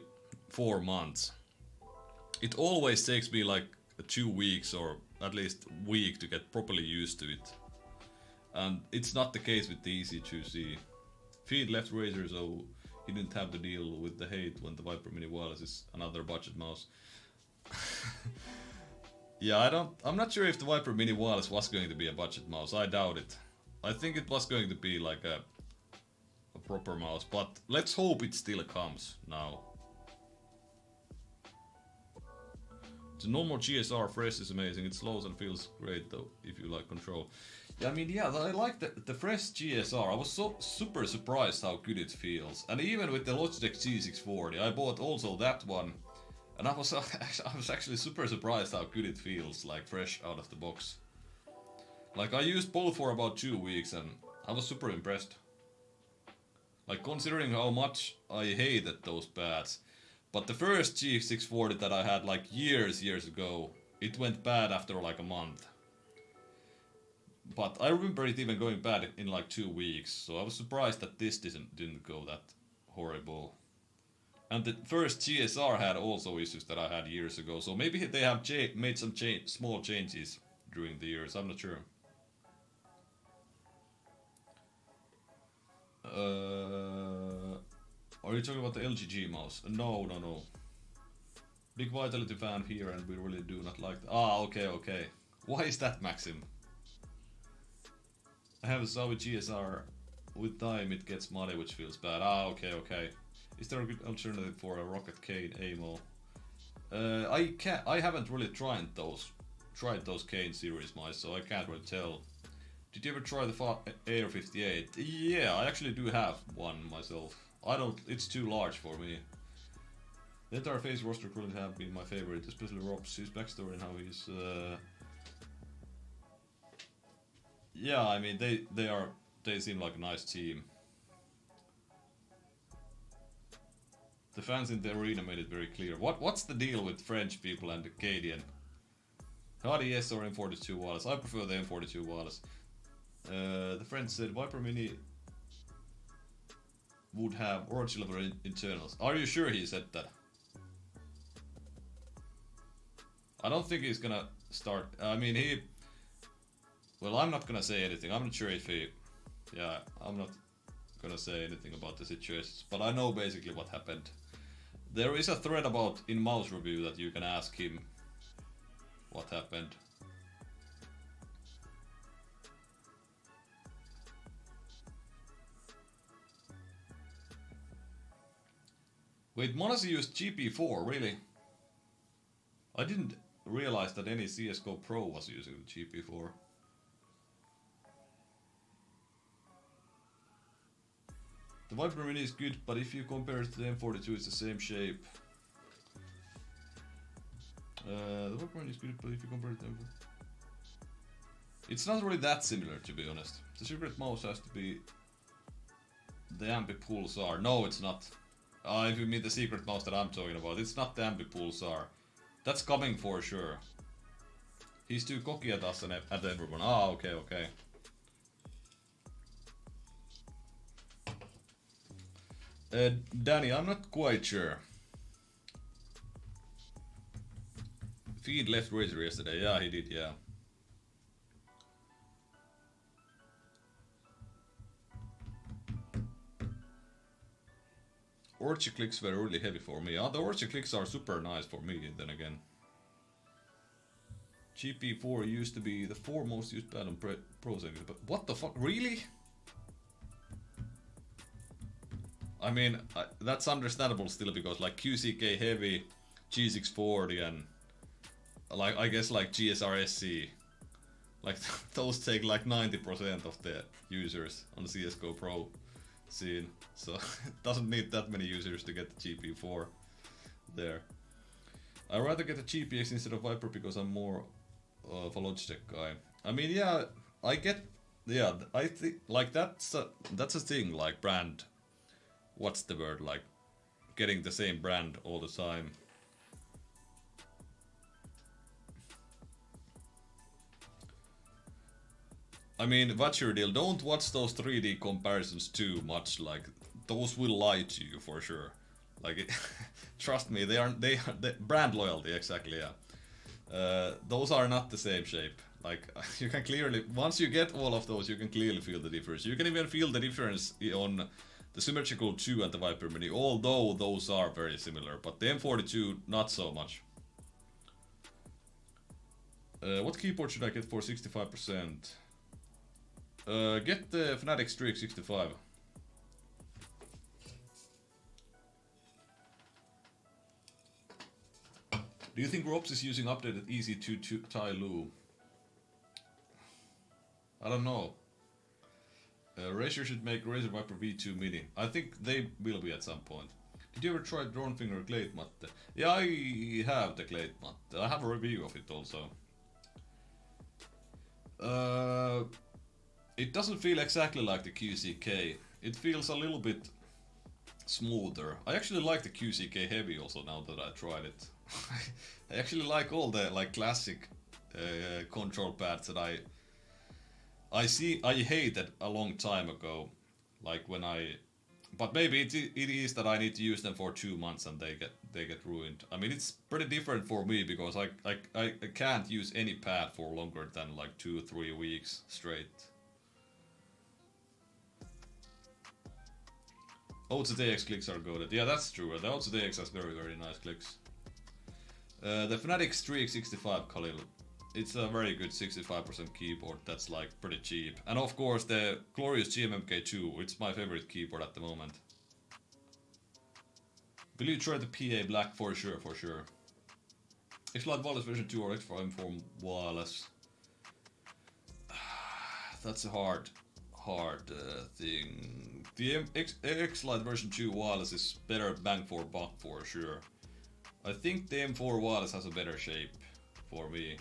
4 months, it always takes me like 2 weeks or at least a week to get properly used to it. And it's not the case with the EC2C. Feed left Razer, so he didn't have to deal with the hate when the Viper Mini Wireless is another budget mouse. Yeah, I'm not sure if the Viper Mini Wireless was going to be a budget mouse. I doubt it. I think it was going to be like a proper mouse, but let's hope it still comes now. The normal GSR Fresh is amazing. It slows and feels great though, if you like control. Yeah, I mean, yeah, I like the Fresh GSR. I was so super surprised how good it feels. And even with the Logitech G640, I bought also that one. And I was actually super surprised how good it feels, like fresh out of the box. Like, I used both for about 2 weeks and I was super impressed. Like, considering how much I hated those pads. But the first G640 that I had like years ago, it went bad after like a month. But I remember it even going bad in like 2 weeks, so I was surprised that this didn't go that horrible. And the first GSR had also issues that I had years ago, so maybe they have made some small changes during the years, I'm not sure. Are you talking about the LGG mouse? No, no, no. Big Vitality fan here and we really do not like that. Ah, okay, okay. Why is that, Maxim? I have a Zowie GSR. With time it gets muddy, which feels bad. Ah, okay, okay. Is there a good alternative for a Rocket Cane AMO? I haven't really tried those Cane series mice, so I can't really tell. Did you ever try the Air 58? Yeah, I actually do have one myself. It's too large for me. The entire phase roster couldn't have been my favorite, especially Rob's his backstory and how he's. Yeah, I mean they seem like a nice team. The fans in the arena made it very clear. What's the deal with French people and the Canadian? HDS or M42 wireless? I prefer the M42 wireless. The French said Viper Mini would have orange level internals. Are you sure he said that? I don't think he's gonna start. I mean, well, I'm not gonna say anything. I'm not sure if he. Yeah, I'm not gonna say anything about the situations, but I know basically what happened. There is a thread about in Mouse Review that you can ask him what happened. Wait, Monasi used GP4, really? I didn't realize that any CSGO Pro was using the GP4. The Viper Mini is good, but if you compare it to the M42, it's the same shape. The Viper Mini is good, but if you compare it to the M42... It's not really that similar, to be honest. The secret mouse has to be the Ambi Pulsar. No, it's not. If you mean the secret mouse that I'm talking about, it's not the Ambi Pulsar. That's coming for sure. He's too cocky at us and at everyone. Ah, okay, okay. Danny, I'm not quite sure. Feed left Razor yesterday. Yeah, he did, yeah. Orchid clicks were really heavy for me. The Orchid clicks are super nice for me, then again. GP4 used to be the 4 most used pad on Pro Settings, but what the fuck? Really? I mean, that's understandable still because like QCK Heavy, G640 and like I guess like GSR-SC, like those take like 90% of the users on the CSGO Pro scene, so it doesn't need that many users to get the GP4 there. I'd rather get a GPX instead of Viper because I'm more of a Logitech guy. I mean, yeah, I get, yeah, I think like that's a thing, like brand. What's the word, like getting the same brand all the time. I mean, what's your deal? Don't watch those 3D comparisons too much, like those will lie to you for sure. Like, trust me, they are brand loyalty, exactly, yeah. Those are not the same shape. Like, you can clearly, once you get all of those, you can clearly feel the difference. You can even feel the difference on the Symmetrical 2 and the Viper Mini, although those are very similar, but the M42 not so much. What keyboard should I get for 65%? Get the Fnatic Streak 65. Do you think Robs is using updated EC2 Tai Lu? I don't know. Razer should make Razer Viper V2 Mini. I think they will be at some point. Did you ever try Drone Finger Glade Matte? Yeah, I have the Glade Matte. I have a review of it also. It doesn't feel exactly like the QCK. It feels a little bit smoother. I actually like the QCK Heavy also now that I tried it. I actually like all the like classic control pads that I hated a long time ago, like when I. But maybe it is that I need to use them for 2 months and they get ruined. I mean, it's pretty different for me because I can't use any pad for longer than like 2 or 3 weeks straight. OTTX clicks are good. Yeah, that's true. The OTTX has very nice clicks. The Fnatic Streak 65 Khalil. It's a very good 65% keyboard that's like pretty cheap. And of course the glorious GMMK2, it's my favorite keyboard at the moment. Will you try the PA Black? For sure, for sure. X-Lite Wireless version 2 or X4 M4 Wireless? That's a hard thing. The X-Lite version 2 Wireless is better bang for buck for sure. I think the M4 Wireless has a better shape for me.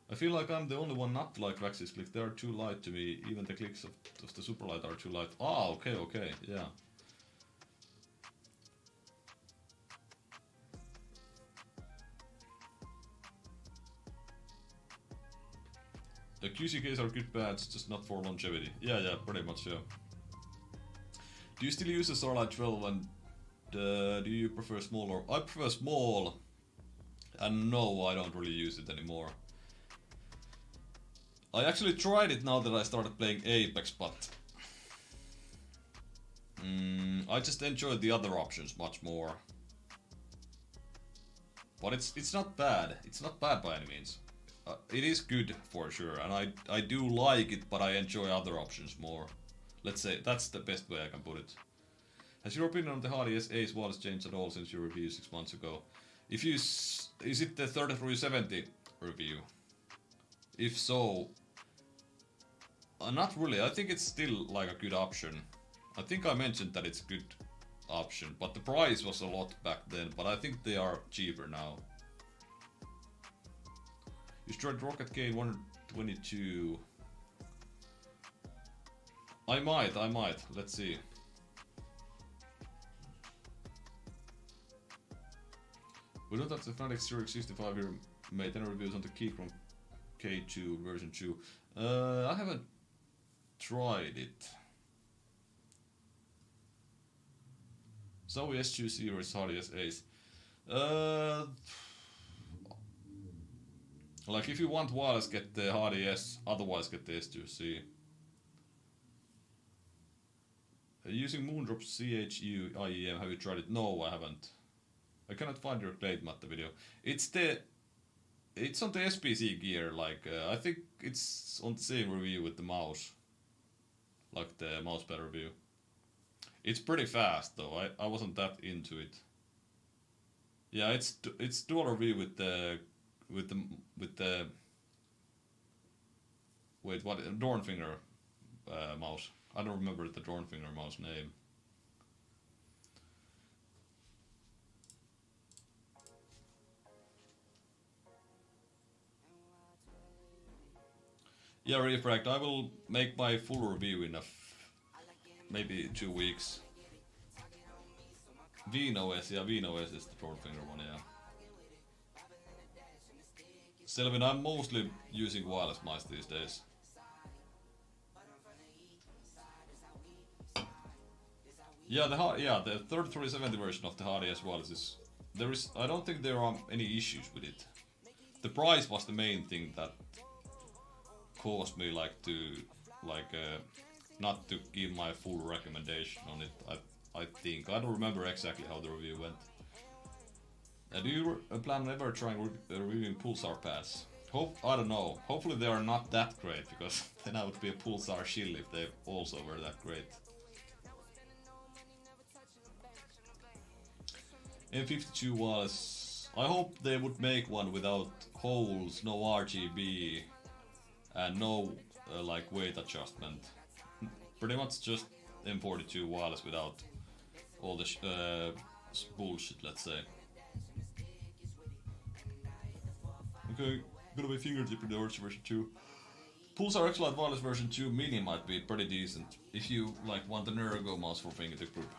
I feel like I'm the only one not to like Vax's click. They are too light to me. Even the clicks of the super light are too light. Ah, okay, yeah. The QCKs are good pads, just not for longevity. Yeah, pretty much, yeah. Do you still use the Starlight 12 and do you prefer small or... I prefer small. And no, I don't really use it anymore. I actually tried it now that I started playing Apex, but I just enjoyed the other options much more. But it's not bad. It's not bad by any means. It is good for sure, and I do like it, but I enjoy other options more. Let's say that's the best way I can put it. Has your opinion on the Hardy Ace Wireless changed at all since your review 6 months ago? If you is it the 3370 review? If so, not really. I think it's still like a good option. I think I mentioned that it's a good option, but the price was a lot back then. But I think they are cheaper now. You tried Rocket K 122. I might. Let's see. We don't have the Fnatic Zurich 65 here made any reviews on the Keychron K2 version 2. I haven't tried it. Zoe S2 series Hardy S Ace. Like if you want wireless, get the Hardy S, otherwise get the S2C. Using Moondrop CHU IEM, have you tried it? No, I haven't. I cannot find your Glade Matte video. It's on the SPC gear, like I think it's on the same review with the mouse. Like the Mousepad review. It's pretty fast though, I wasn't that into it. Yeah, it's dual review with the wait, what? Dornfinger mouse. I don't remember the Dornfinger mouse name. Yeah, Refract, I will make my full review in maybe 2 weeks. VNOS, yeah, VNOS is the Dornfinger one, yeah. Selvin, I'm mostly using wireless mice these days. Yeah, the 3370 version of the Hardy S Wireless is... I don't think there are any issues with it. The price was the main thing that caused me not to give my full recommendation on it. I think I don't remember exactly how the review went. Do you plan on ever trying reviewing Pulsar pads? I don't know. Hopefully they are not that great, because then I would be a Pulsar shill if they also were that great. M52 wireless. I hope they would make one without holes, no RGB, and no like weight adjustment. Pretty much just M42 wireless without all the bullshit, let's say. Okay, gonna be fingertip in the Arch version 2. Pulsar X-Lite Wireless version 2 Mini might be pretty decent if you want an ergo mouse for fingertip grip.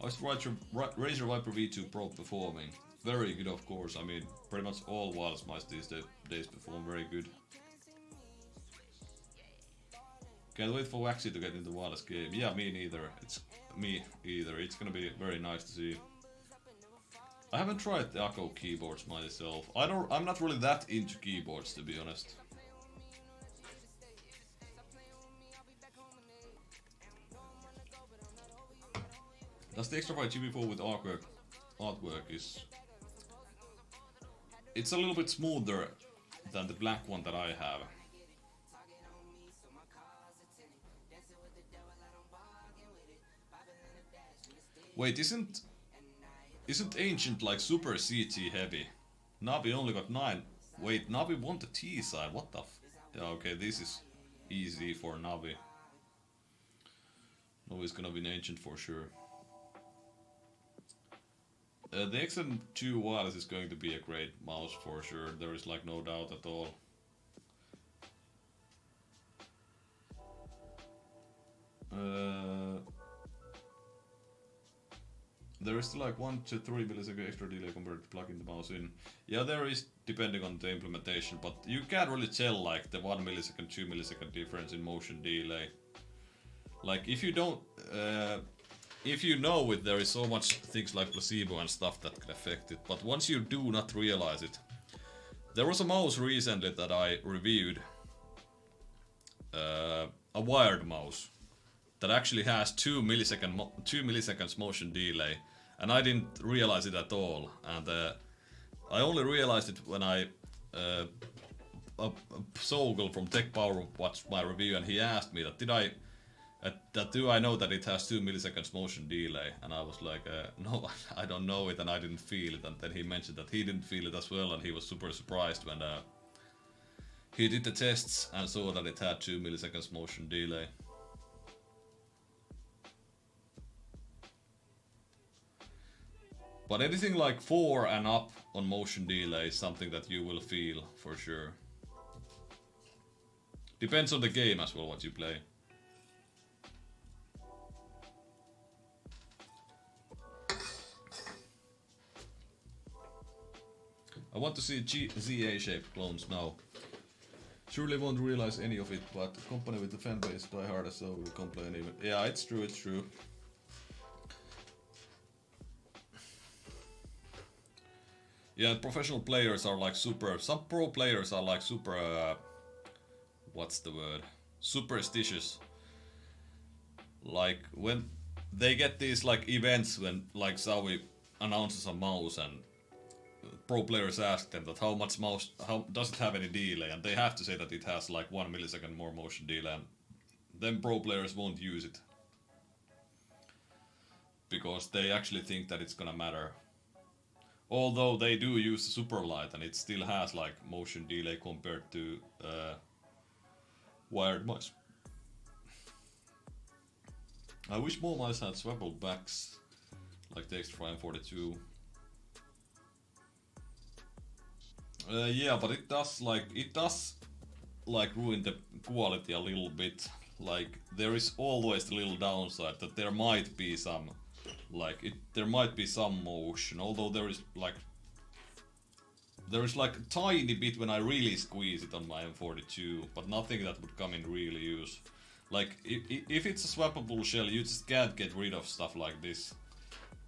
How's the Razer Viper V2 Pro performing? Very good, of course. I mean, pretty much all wireless mice these days perform very good. Can't wait for Waxy to get into the wireless game. Yeah, me neither. It's me either. It's gonna be very nice to see. I haven't tried the Echo keyboards myself. I'm not really that into keyboards, to be honest. Does the extra 5 GB4 with artwork is... It's a little bit smoother than the black one that I have. Wait, isn't Ancient like super CT heavy? Navi only got 9. Wait, Navi won the T side, what the f... Yeah, okay, this is easy for Navi. Navi's gonna win Ancient for sure. The XM2 wireless is going to be a great mouse for sure, there is like no doubt at all. There is still like 1 to 3 millisecond extra delay compared to plugging the mouse in. Yeah, there is, depending on the implementation, but you can't really tell like the 1 millisecond, 2 millisecond difference in motion delay. Like if you don't, if you know it, there is so much things like placebo and stuff that can affect it, but once you do not realize it. There was a mouse recently that I reviewed, a wired mouse, that actually has 2 milliseconds motion delay, and I didn't realize it at all, and I only realized it when Sogel from Tech Power watched my review, and he asked me that do I know that it has 2 milliseconds motion delay, and I was like, no, I don't know it, and I didn't feel it, and then he mentioned that he didn't feel it as well, and he was super surprised when he did the tests and saw that it had 2 milliseconds motion delay. But anything like 4 and up on motion delay is something that you will feel for sure. Depends on the game as well, what you play. I want to see ZA-shaped clones now. Surely won't realize any of it, but company with the fan base die hard, so will complain even. Yeah, it's true, it's true. Yeah, professional players are like super... Some pro players are like super... what's the word? Superstitious. Like, when they get these like events when like Zowie announces a mouse and pro players ask them that how does it have any delay, and they have to say that it has like 1 millisecond more motion delay, and then pro players won't use it. Because they actually think that it's gonna matter. Although they do use super light and it still has like motion delay compared to wired mice. I wish more mice had swappable backs like the X-Prime 42. Yeah, but it does ruin the quality a little bit. Like there is always the little downside that there might be some there might be some motion, although there is like a tiny bit when I really squeeze it on my M42, but nothing that would come in real use. Like if it's a swappable shell, you just can't get rid of stuff like this.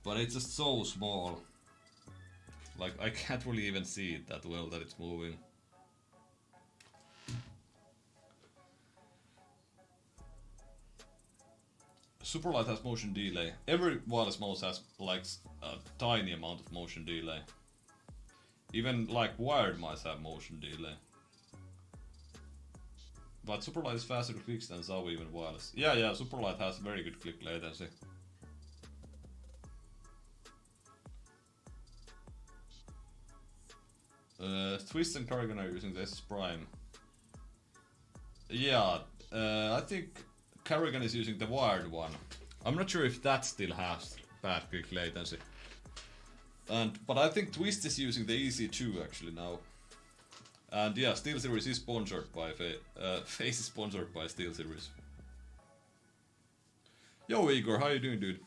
But it's just so small. Like I can't really even see it that well that it's moving. Superlight has motion delay. Every wireless mouse has like a tiny amount of motion delay. Even like wired mice have motion delay. But Superlight is faster to fix than Zowie even wireless. Yeah, Superlight has very good click latency. Twist and Carrigan are using the S Prime. Yeah, I think Carrigan is using the wired one. I'm not sure if that still has bad click latency. But I think Twist is using the EC2 actually now. And yeah, SteelSeries is sponsored by Face is sponsored by SteelSeries. Yo Igor, how you doing, dude?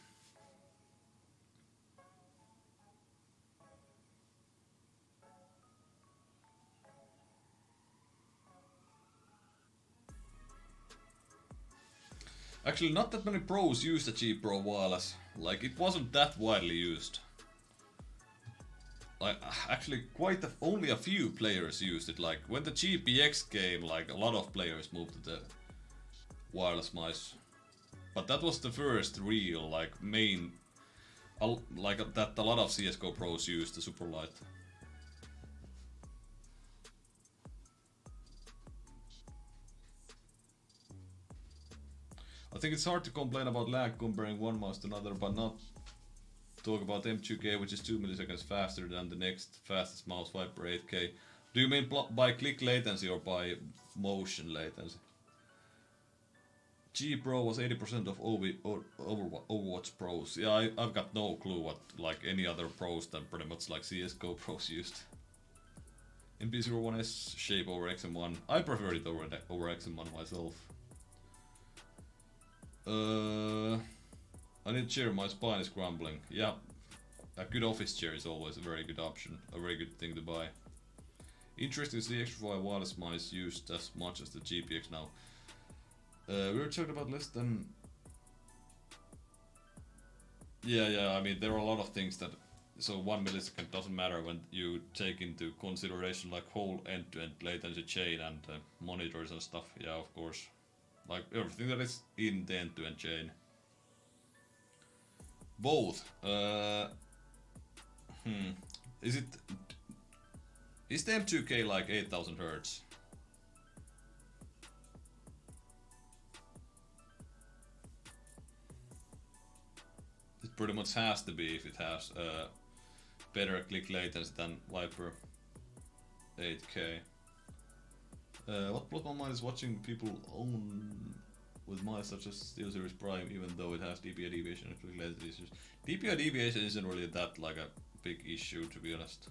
Actually, not that many pros used the G Pro wireless. Like, it wasn't that widely used. Like, actually, only a few players used it. Like, when the GPX came, like, a lot of players moved to the wireless mice. But that was the first real, like, main, like, that a lot of CSGO pros used, the super light. I think it's hard to complain about lag comparing one mouse to another, but not talk about M2K, which is 2 milliseconds faster than the next fastest mouse, Viper 8K. Do you mean by click latency or by motion latency? G Pro was 80% of Overwatch pros. Yeah, I've got no clue what like any other pros than pretty much like CSGO pros used. MP01S shape over XM1. I prefer it over XM1 myself. I need a chair, my spine is crumbling. Yeah, a good office chair is always a very good option, a very good thing to buy. Interesting to see X5 wireless mice used as much as the GPX now. We were talking about less than... Yeah, I mean there are a lot of things that... So 1 millisecond doesn't matter when you take into consideration like whole end-to-end latency chain and monitors and stuff. Yeah, of course. Like everything that is in the end-to-end chain. Both. Is the M2K like 8000 Hz? It pretty much has to be if it has better click latency than Viper 8K. What blows my mind is watching people own with mice such as SteelSeries Prime, even though it has DPI deviation and click latency issues. DPI deviation isn't really that like a big issue, to be honest.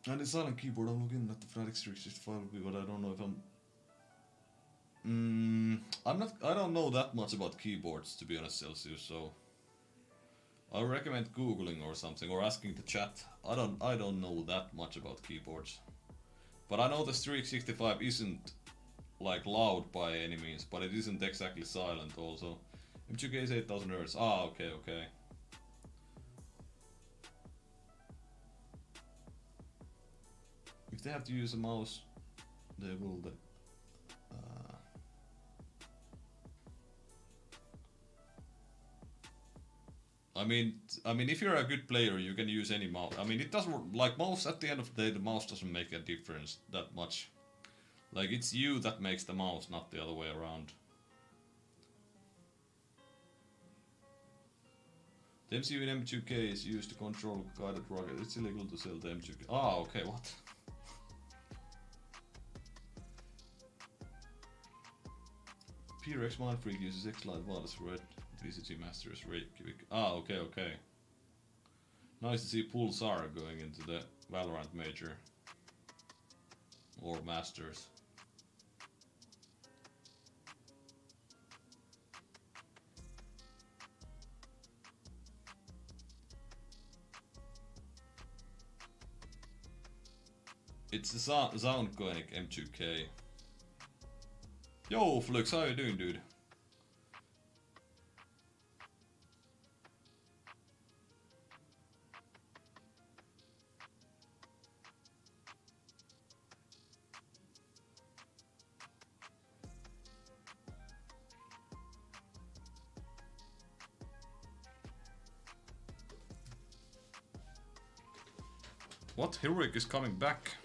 And the silent keyboard, I'm looking at the Fnatic 365, but I don't know if I don't know that much about keyboards, to be honest, Celsius, so I recommend googling or something, or asking the chat. I don't know that much about keyboards. But I know the 365 isn't like loud by any means, but it isn't exactly silent also. M2K is 8000 Hz. Ah, okay. If they have to use a mouse, they will. I mean, if you're a good player, you can use any mouse. I mean, it doesn't like mouse. At the end of the day, the mouse doesn't make a difference that much. Like it's you that makes the mouse, not the other way around. The MCU in M2K is used to control guided rocket. It's illegal to sell the M2K. Ah, okay, what? PRX Mindfreak uses X-Lite wireless red VCG Masters Reykjavik. Ah, okay. Nice to see Pulsar going into the Valorant Major. Or Masters. It's the Soundconic M2K. Yo, Flux, how you doing, dude? What? Heroic is coming back?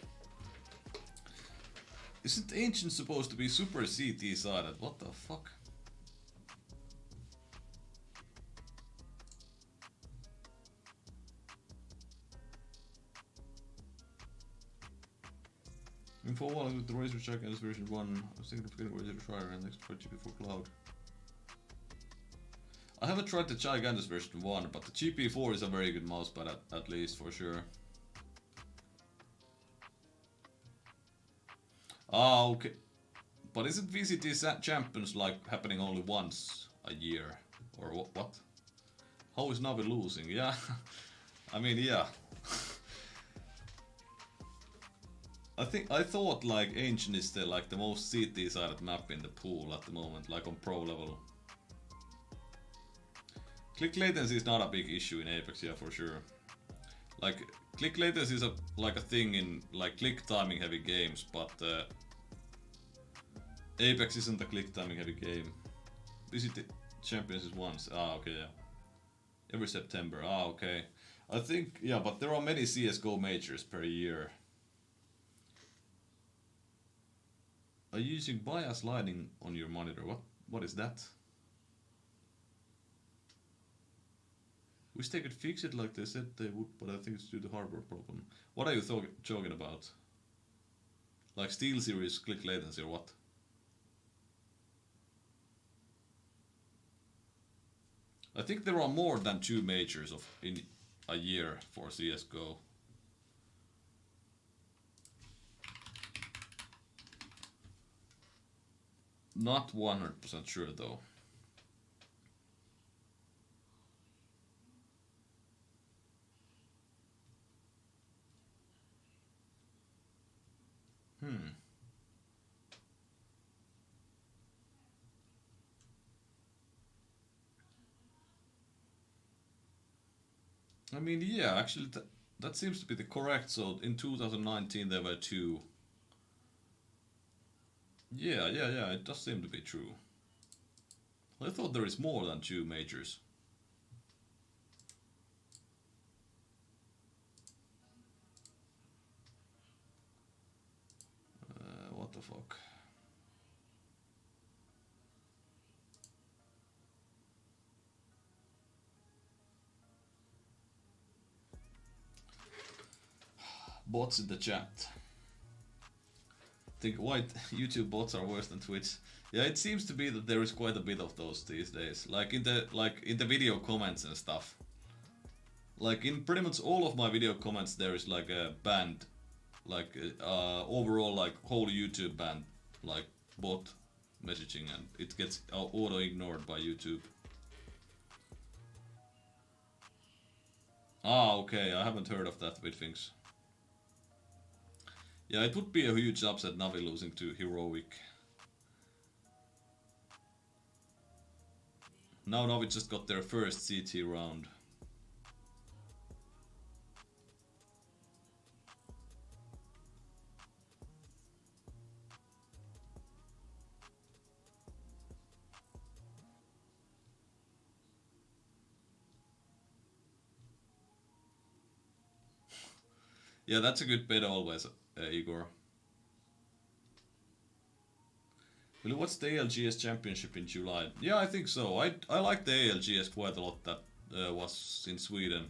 Isn't Ancient supposed to be super CT sided? What the fuck? Info 1 with the Razor Chuck and version 1. I was thinking of getting Razor Trier and next for GP for Cloud. I haven't tried the Gigantus version 1, but the GP4 is a very good mousepad at least for sure. Ah, okay. But isn't VCT Champions like happening only once a year? Or what? How is Navi losing? Yeah. I mean, yeah. I thought like Ancient is the like the most CT-sided map in the pool at the moment, like on pro level. Click latency is not a big issue in Apex, yeah, for sure. Like click latency is like a thing in like click timing heavy games, but Apex isn't a click timing heavy game. Visit the champions once. Ah, okay, yeah. Every September. Ah, okay. I think, yeah, but there are many CSGO majors per year. Are you using bias lighting on your monitor? What is that? Wish they could fix it like they said they would, but I think it's due to hardware problem. What are you talking about? Like SteelSeries click latency or what? I think there are more than 2 majors in a year for CSGO. Not 100% sure though. I mean, yeah, actually that seems to be the correct. So in 2019 there were 2. Yeah, it does seem to be true. I thought there is more than 2 majors. What the fuck? Bots in the chat. Think why YouTube bots are worse than Twitch. Yeah, it seems to be that there is quite a bit of those these days. Like in the video comments and stuff. Like in pretty much all of my video comments there is like a banned, like overall like whole YouTube banned, like bot messaging, and it gets auto ignored by YouTube. Ah, okay, I haven't heard of that with things. Yeah, it would be a huge upset Navi losing to Heroic. Now Navi just got their first CT round. Yeah, that's a good bet always, Igor. Will you watch the ALGS Championship in July? Yeah, I think so. I like the ALGS quite a lot. That was in Sweden.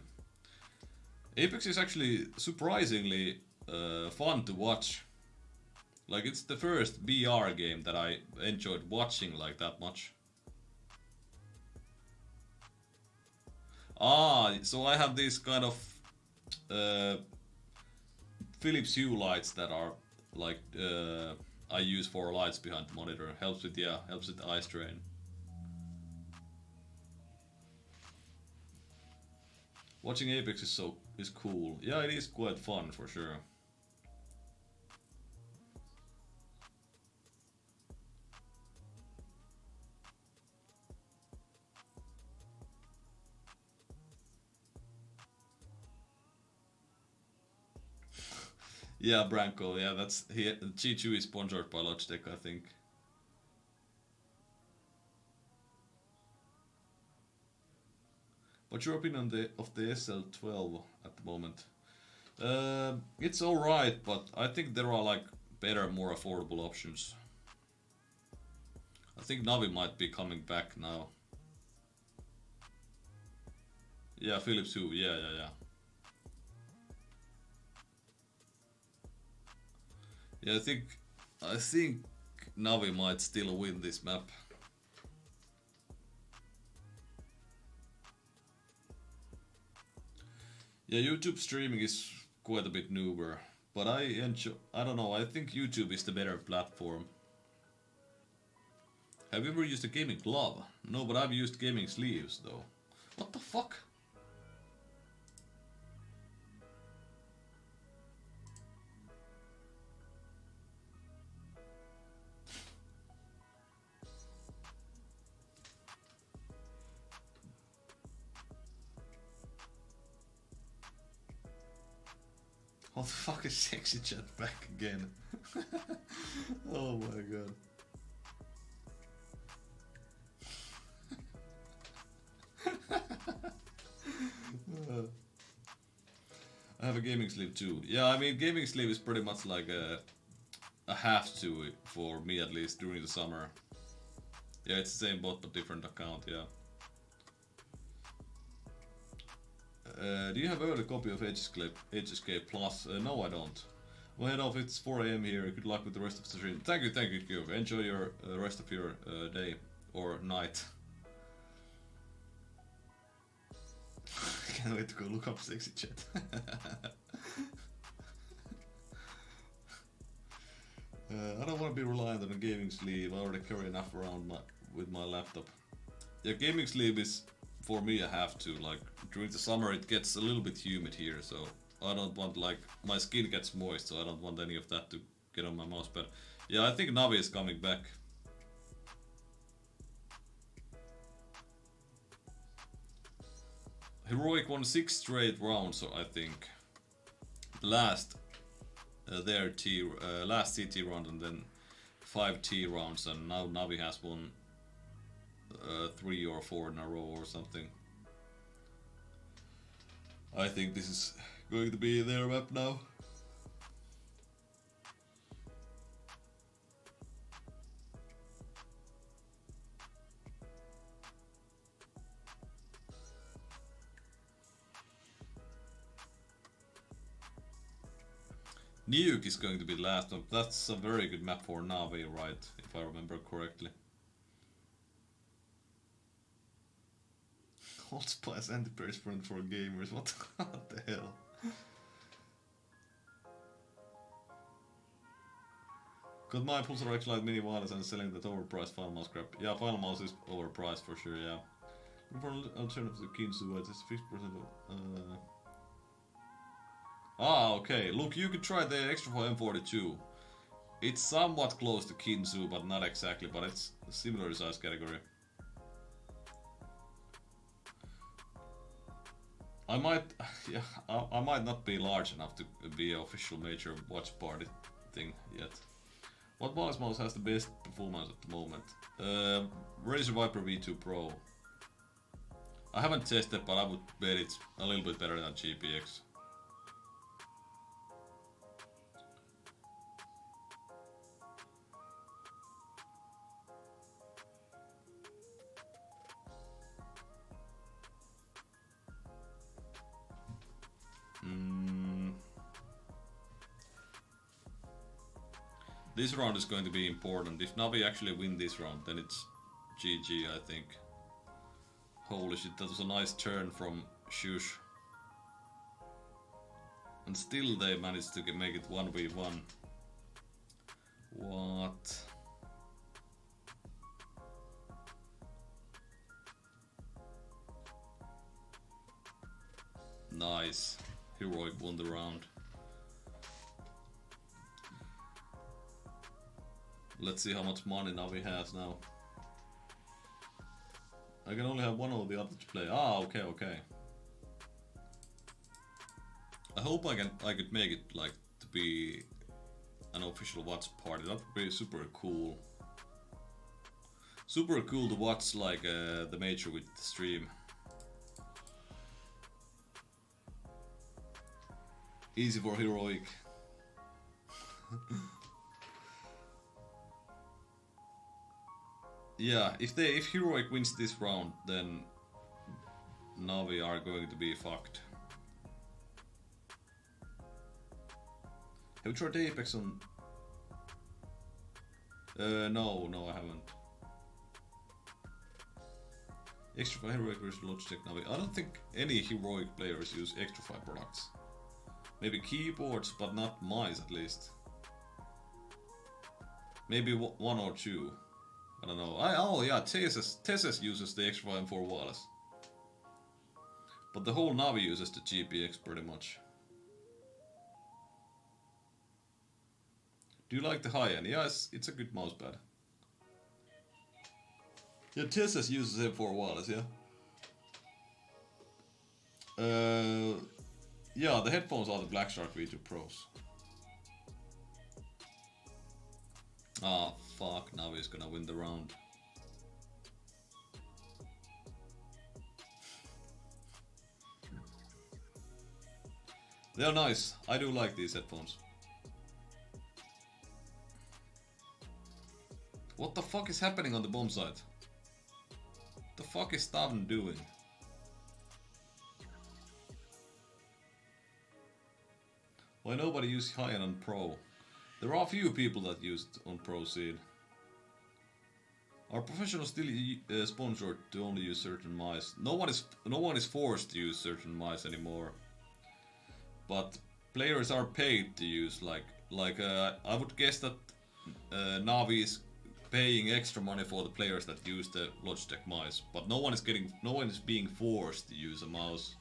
Apex is actually surprisingly fun to watch. Like, it's the first BR game that I enjoyed watching like that much. Ah, so I have these kind of Philips Hue lights that are like I use for lights behind the monitor. Helps with eye strain. Watching Apex is cool. Yeah, it is quite fun for sure. Yeah, Branko. Yeah, that's G2 is sponsored by Logitech, I think. What's your opinion of the SL12 at the moment? It's alright, but I think there are like better, more affordable options. I think Navi might be coming back now. Yeah, Philips Hue. Yeah. Yeah, I think Navi might still win this map. Yeah, YouTube streaming is quite a bit newer, but I don't know, I think YouTube is the better platform. Have you ever used a gaming glove? No, but I've used gaming sleeves though. What the fuck? What the fuck is sexy chat back again? Oh my god. I have a gaming sleeve too. Yeah, I mean gaming sleeve is pretty much like a have to for me at least during the summer. Yeah, it's the same bot but different account, yeah. Do you have ever a copy of HSK Plus? No, I don't. Well, head off, it's 4 AM here. Good luck with the rest of the stream. Thank you, Kyoko. Enjoy your rest of your day or night. Can't wait to go look up sexy chat. I don't want to be reliant on a gaming sleeve. I already carry enough around with my laptop. Yeah, gaming sleeve is for me a have to. Like during the summer it gets a little bit humid here, so I don't want, like, my skin gets moist, so I don't want any of that to get on my mousepad. Yeah, I think Navi is coming back. Heroic won 6 straight rounds, so I think. Last last CT round and then 5 T rounds, and now Navi has won 3 or 4 in a row or something. I think this is going to be their map now. Nuke is going to be the last map. That's a very good map for Navi, right? If I remember correctly. Old Spice antiperspirant for gamers. What the hell? Got my Pulsar X-Lite mini wireless and selling that overpriced Final Mouse crap. Yeah, Final Mouse is overpriced for sure, yeah. Looking for an alternative to Kinsu, it's 50% of... okay. Look, you could try the Extrafy M42. It's somewhat close to Kinsu, but not exactly, but it's a similar size category. I might, yeah, I might not be large enough to be an official major watch party thing yet. What mouse has the best performance at the moment? Razer Viper V2 Pro. I haven't tested, but I would bet it's a little bit better than GPX. This round is going to be important. If Navi actually win this round, then it's GG, I think. Holy shit, that was a nice turn from Shush. And still they managed to make it 1v1. What? Nice. Heroic won the round. Let's see how much money Navi has now. I can only have one of the others to play. Okay. I hope I could make it like to be an official watch party. That would be super cool. Super cool to watch like the major with the stream. Easy for Heroic. Yeah, if Heroic wins this round, then Navi are going to be fucked. Have you tried Apex on? No, I haven't. Extrafy Heroic versus Logitech Navi. I don't think any Heroic players use Extrafy products. Maybe keyboards, but not mice at least. Maybe one or two. I don't know. Oh yeah, TSS uses the Extrafy M4 wireless. But the whole Navi uses the GPX pretty much. Do you like the high end? Yeah, it's a good mousepad. Yeah, TSS uses M4 wireless, yeah. Yeah, the headphones are the Black Shark V2 Pros. Ah, fuck, now he's gonna win the round. They're nice. I do like these headphones. What the fuck is happening on the bomb site? The fuck is Stavn doing? Why nobody uses high-end on Pro? There are a few people that use it on Pro Seed. Are professionals still sponsored to only use certain mice? No one is forced to use certain mice anymore. But players are paid to use I would guess that Navi is paying extra money for the players that use the Logitech mice, but no one is being forced to use a mouse.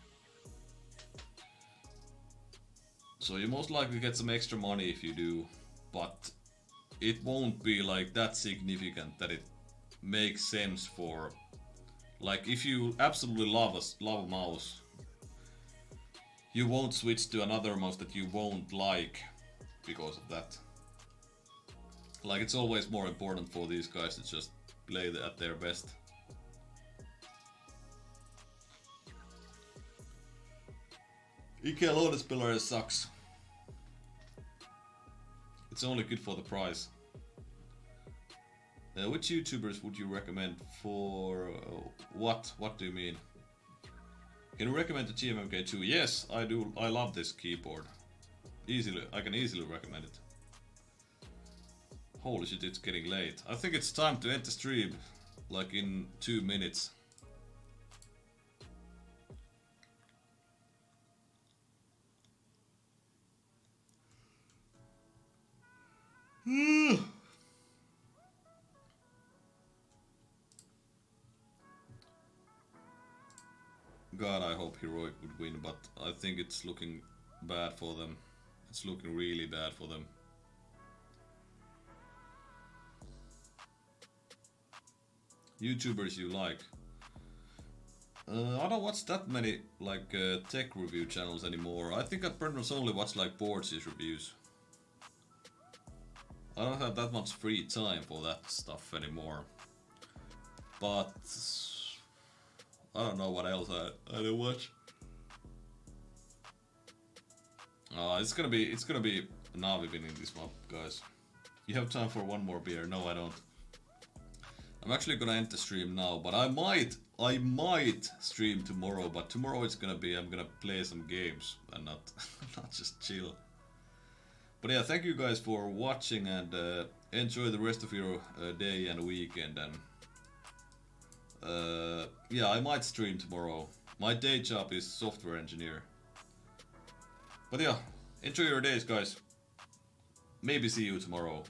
So you most likely get some extra money if you do, but it won't be like that significant that it makes sense for, like, if you absolutely love a mouse, you won't switch to another mouse that you won't like because of that. Like, it's always more important for these guys to just play at their best. IKEA lådespelare sucks. It's only good for the price. Which YouTubers would you recommend for what? What do you mean? Can you recommend the GMMK2? Yes, I do. I love this keyboard. I can easily recommend it. Holy shit, it's getting late. I think it's time to end the stream, like in 2 minutes. God, I hope Heroic would win, but I think it's looking bad for them. It's looking really bad for them. YouTubers you like? I don't watch that many tech review channels anymore. I think I pretty much only watch like boards reviews. I don't have that much free time for that stuff anymore. But I don't know what else I do watch. It's gonna be Navi winning this map, guys. You have time for one more beer? No, I don't. I'm actually gonna end the stream now, but I might stream tomorrow. But tomorrow it's gonna be I'm gonna play some games and not not just chill. But yeah, thank you guys for watching and enjoy the rest of your day and weekend. And yeah, I might stream tomorrow. My day job is software engineer. But yeah, enjoy your days, guys. Maybe see you tomorrow.